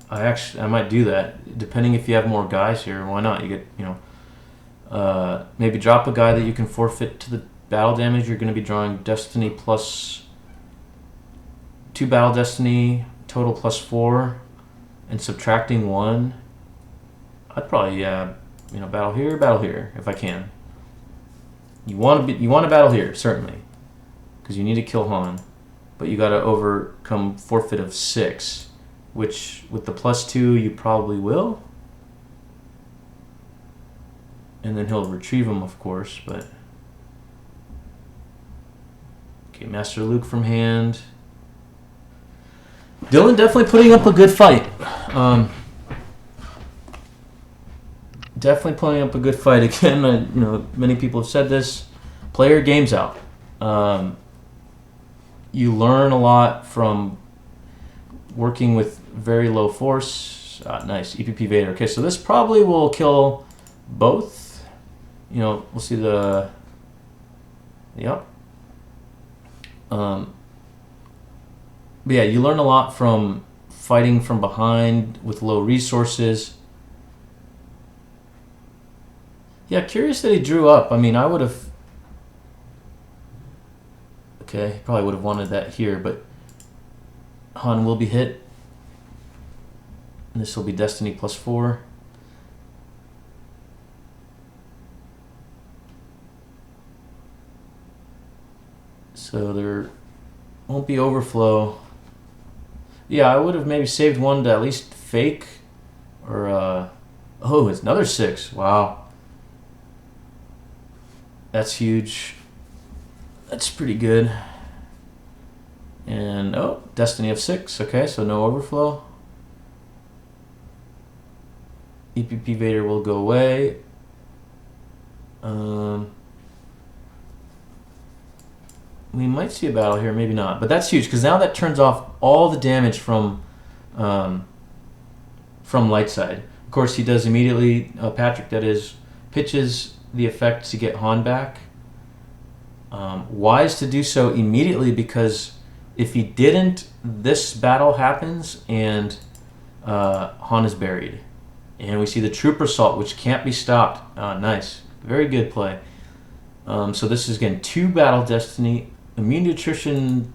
I might do that, depending if you have more guys here. Why not? You get, maybe drop a guy that you can forfeit to the battle damage. You're going to be drawing Destiny plus 2 battle Destiny, total plus 4, and subtracting 1. I'd probably, battle here, if I can. You want to battle here, certainly, because you need to kill Han, but you got to overcome forfeit of 6. Which, with the plus 2, you probably will. And then he'll retrieve him, of course, but... Okay, Master Luke from hand. Dylan definitely putting up a good fight. Definitely putting up a good fight. Again, many people have said this. Play your games out. You learn a lot from working with very low force. Nice. EPP Vader. Okay, so this probably will kill both. We'll see the... Yep. But yeah, you learn a lot from fighting from behind with low resources. Yeah, curious that he drew up. I mean, I would have... Okay, probably would have wanted that here, but Han will be hit. And this will be Destiny plus 4. So there won't be overflow. Yeah, I would have maybe saved one to at least fake. Or, oh, it's another 6. Wow. That's huge. That's pretty good. And, oh, Destiny of 6. Okay, so no overflow. EPP Vader will go away. We might see a battle here, maybe not. But that's huge, because now that turns off all the damage from light side. Of course, he does immediately, Patrick, that is, pitches the effect to get Han back. Wise to do so immediately, because if he didn't, this battle happens and Han is buried. And we see the Trooper Assault, which can't be stopped. Nice. Very good play. So this is, again, 2 battle Destiny, immune nutrition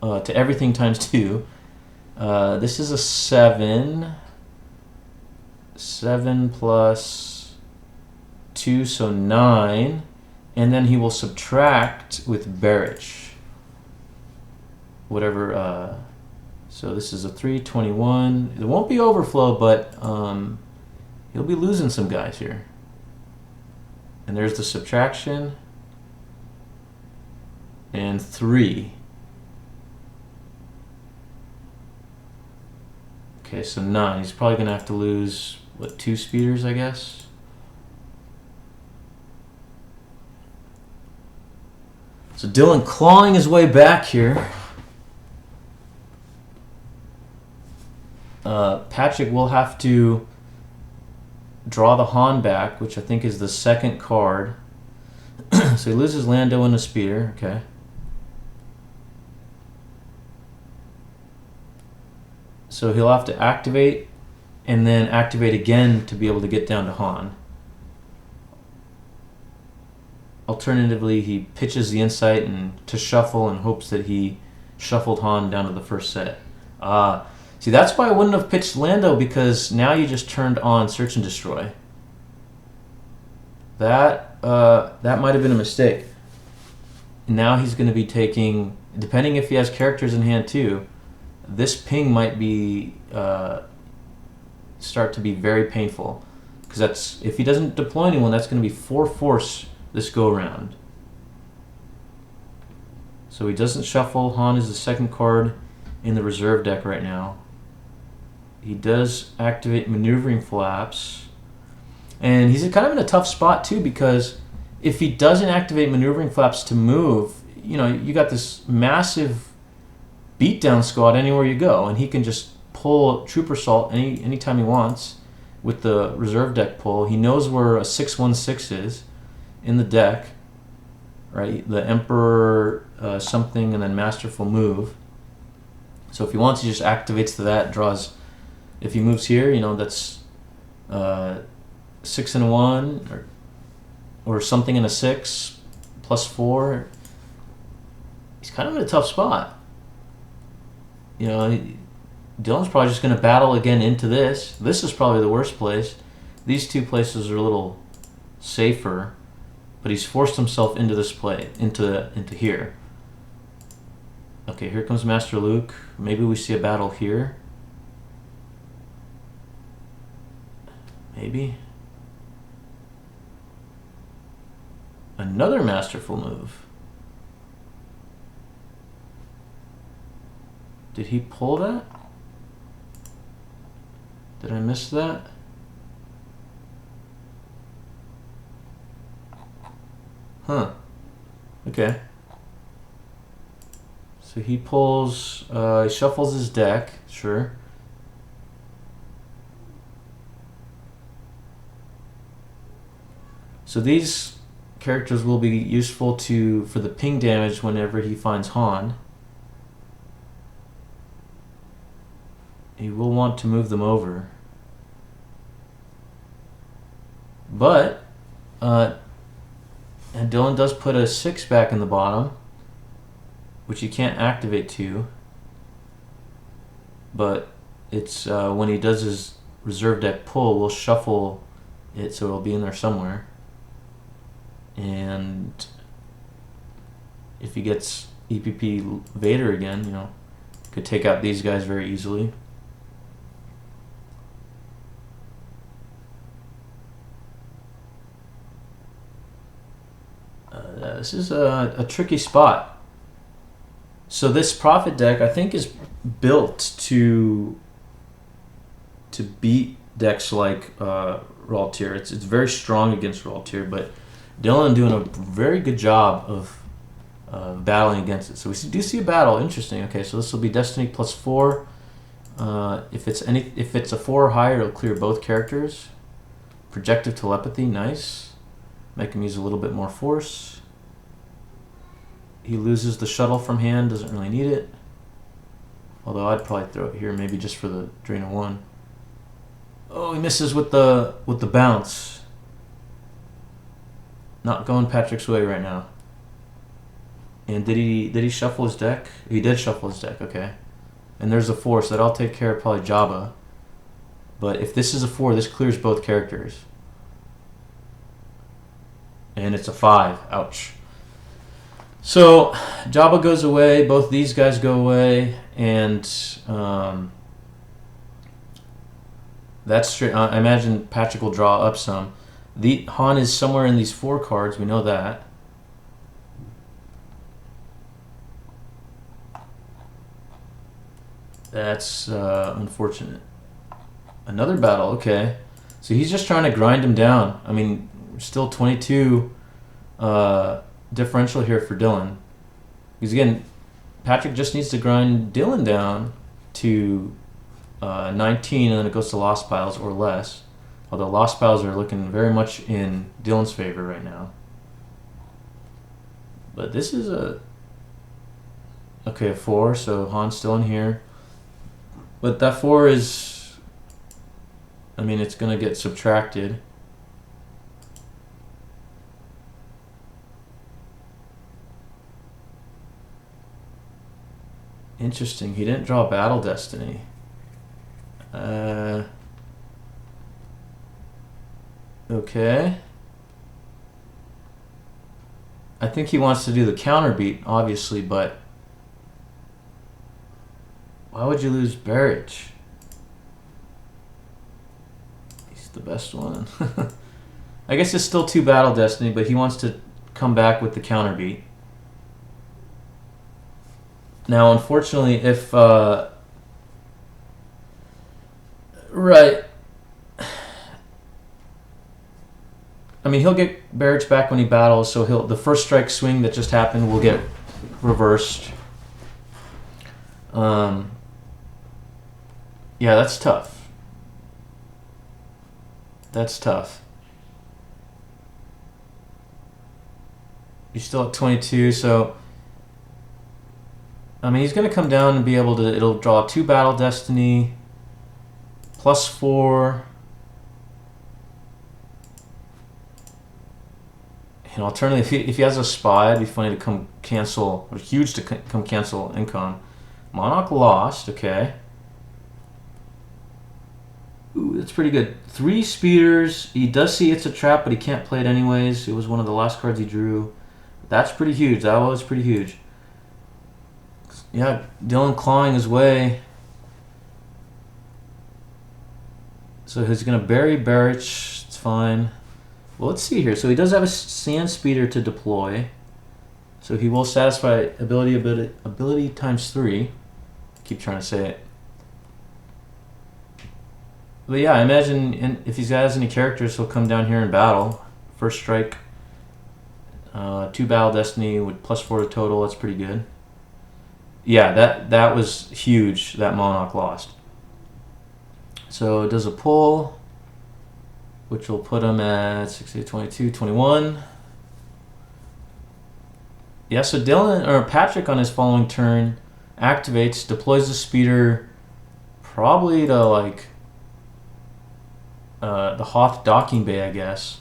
to everything times 2. This is a 7. 7 plus 2, so 9. And then he will subtract with Barrage. Whatever... So this is a 321. There won't be overflow, but he'll be losing some guys here. And there's the subtraction. And 3. Okay, so 9. He's probably going to have to lose what, 2 speeders, I guess. So Dylan clawing his way back here. Patrick will have to draw the Han back, which I think is the second card. So he loses Lando and a speeder. Okay. So he'll have to activate and then activate again to be able to get down to Han. Alternatively, he pitches the insight and to shuffle and hopes that he shuffled Han down to the first set. See, that's why I wouldn't have pitched Lando, because now you just turned on Search and Destroy. That might have been a mistake. Now he's going to be taking, depending if he has characters in hand too, this ping might be start to be very painful, because that's, if he doesn't deploy anyone, that's going to be 4 force this go around. So he doesn't shuffle. Han is the second card in the reserve deck right now. He does activate maneuvering flaps, and he's kind of in a tough spot too, because if he doesn't activate maneuvering flaps to move, you know, you got this massive beatdown squad anywhere you go, and he can just pull Trooper Assault anytime he wants with the reserve deck pull. He knows where a 616 is in the deck, right? The Emperor something and then Masterful Move. So if he wants, he just activates to that, draws. If he moves here, you know, that's 6 and a 1 or something in a 6 +4. He's kind of in a tough spot. You know, Dylan's probably just going to battle again into this. This is probably the worst place. These two places are a little safer, but he's forced himself into this play, into here. Okay, here comes Master Luke. Maybe we see a battle here. Maybe. Another masterful move. Did he pull that? Did I miss that? Huh. Okay. So he pulls, he shuffles his deck, sure. So these characters will be useful for the ping damage whenever he finds Han. He will want to move them over. But, and Dylan does put a 6 back in the bottom, which he can't activate to. But it's when he does his reserve deck pull, we'll shuffle it so it'll be in there somewhere. And if he gets EPP Vader again, you know, could take out these guys very easily. This is a tricky spot. So this Prophet deck, I think, is built to beat decks like Raltier. It's very strong against Raltier, but Dylan doing a very good job of battling against it. So we do see a battle. Interesting. Okay, so this will be Destiny +4. If it's a 4 or higher, it'll clear both characters. Projective Telepathy, nice. Make him use a little bit more force. He loses the shuttle from hand, doesn't really need it. Although I'd probably throw it here, maybe just for the drain of 1. Oh, he misses with the bounce. Not going Patrick's way right now. And did he shuffle his deck? He did shuffle his deck, okay. And there's a 4, so that'll take care of probably Jabba. But if this is a 4, this clears both characters. And it's a 5. Ouch. So Jabba goes away, both these guys go away, and that's straight. I imagine Patrick will draw up some. The Han is somewhere in these 4 cards, we know that. That's unfortunate. Another battle, okay. So he's just trying to grind him down. I mean, still 22 differential here for Dylan. Because again, Patrick just needs to grind Dylan down to 19, and then it goes to lost piles or less. Although lost piles are looking very much in Dylan's favor right now. But this is a 4, so Han's still in here. But that 4 is, I mean, it's going to get subtracted. Interesting. He didn't draw Battle Destiny. Okay. I think he wants to do the counter beat, obviously, but why would you lose Barrage? He's the best one. I guess it's still 2 Battle Destiny, but he wants to come back with the counter beat. Now, unfortunately, if right, I mean, he'll get Barrage back when he battles, so the first strike swing that just happened will get reversed. Yeah, that's tough. That's tough. You're still at 22, so I mean, he's going to come down and be able to, it'll draw 2 Battle Destiny, +4. And alternatively, if he has a spy, it'd be funny to come cancel, or huge to come cancel Incon. Monarch lost, okay. Ooh, that's pretty good. 3 speeders. He does see it's a trap, but he can't play it anyways. It was one of the last cards he drew. That's pretty huge. That was pretty huge. Yeah, Dylan clawing his way. So he's going to bury Barrage. It's fine. Well, let's see here. So he does have a Sand Speeder to deploy. So he will satisfy ability times 3. Keep trying to say it. But yeah, I imagine if he has any characters, he'll come down here and battle. First strike. 2 Battle Destiny with +4 to total. That's pretty good. Yeah, that was huge. That Monarch lost. So it does a pull, which will put him at 68, 22, 21. Yeah, so Patrick on his following turn activates, deploys the speeder, probably to like the Hoth docking bay, I guess.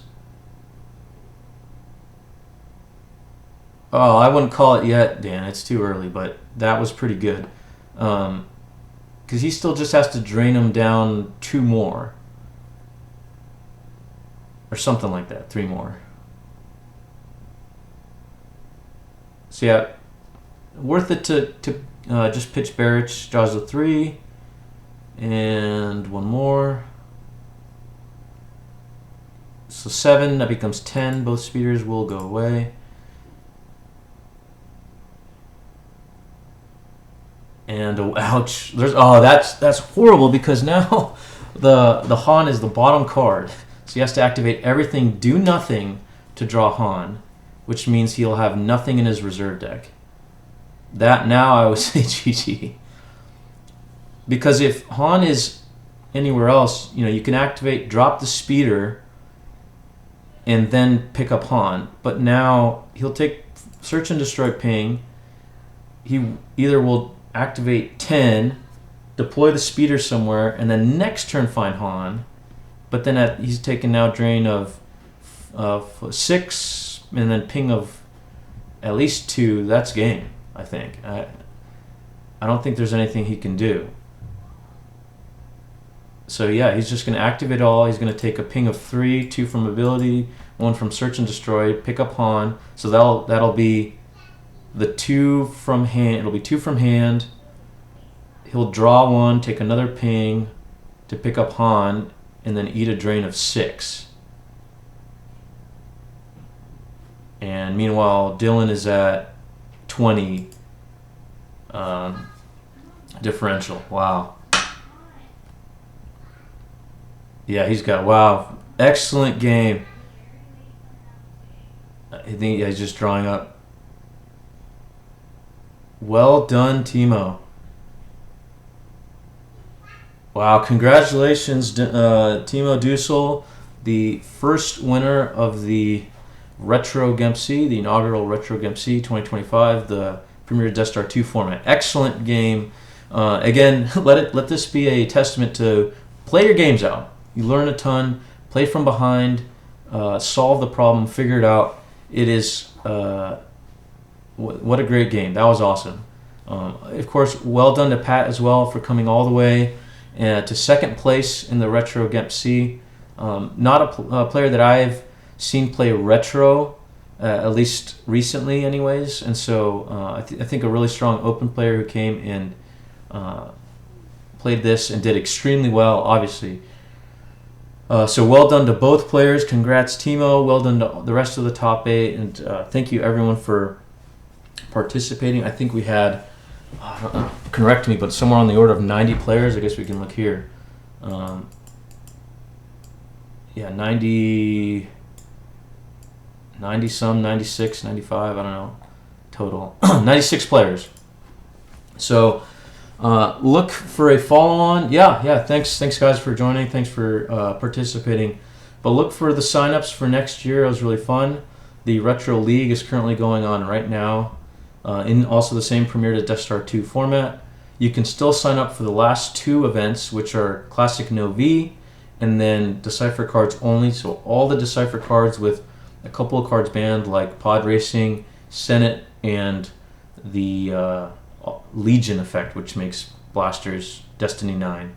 Oh, I wouldn't call it yet, Dan. It's too early, but that was pretty good. Because he still just has to drain him down 2 more. Or something like that, 3 more. So yeah, worth it to just pitch Barrage, draws a 3. And 1 more. So 7, that becomes 10. Both speeders will go away. And ouch! That's horrible because now the Han is the bottom card, so he has to activate everything, do nothing to draw Han, which means he'll have nothing in his reserve deck. That now I would say GG, because if Han is anywhere else, you can activate, drop the speeder, and then pick up Han. But now he'll take Search and Destroy Ping. He either will activate 10, deploy the speeder somewhere, and then next turn find Han. But then he's taken now drain of 6, and then ping of at least 2. That's game, I think. I don't think there's anything he can do. So yeah, he's just going to activate all. He's going to take a ping of 3, 2 from ability, 1 from Search and Destroy, pick up Han. So that'll be the 2 from hand. It'll be 2 from hand. He'll draw 1, take another ping to pick up Han, and then eat a drain of 6. And meanwhile, Dylan is at 20 differential. Wow. Yeah, he's got, wow, excellent game. I think he's just drawing up. Well done, Timo. Wow, congratulations, Timo Dusel, the first winner of the Retro GEMPC, the inaugural Retro GEMPC 2025, the Premier Death Star 2 format. Excellent game. Again, let this be a testament to play your games out. You learn a ton, play from behind, solve the problem, figure it out. It is, what a great game. That was awesome. Of course, well done to Pat as well for coming all the way to second place in the Retro GEMPC. Not a player that I've seen play Retro, at least recently anyways, and so I think a really strong open player who came and played this and did extremely well, obviously. So well done to both players. Congrats, Timo. Well done to the rest of the top 8, and thank you everyone for participating. I think we had, correct me, but somewhere on the order of 90 players. I guess we can look here. Yeah, 90 some, 96, 95, I don't know, total. 96 players. So look for a follow-on. Yeah, thanks guys for joining. Thanks for participating. But look for the sign-ups for next year. It was really fun. The Retro League is currently going on right now in also the same Premier to Death Star 2 format. You can still sign up for the last 2 events, which are Classic No V and then Decipher cards only. So all the Decipher cards with a couple of cards banned, like Pod Racing, Senate, and the Legion effect, which makes blasters Destiny 9.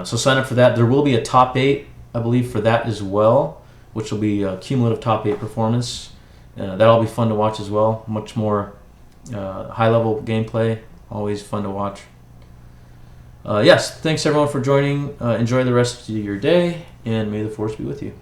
So sign up for that. There will be a top 8, I believe, for that as well, which will be a cumulative top 8 performance. That'll be fun to watch as well. Much more high-level gameplay. Always fun to watch. Yes, thanks everyone for joining. Enjoy the rest of your day, and may the Force be with you.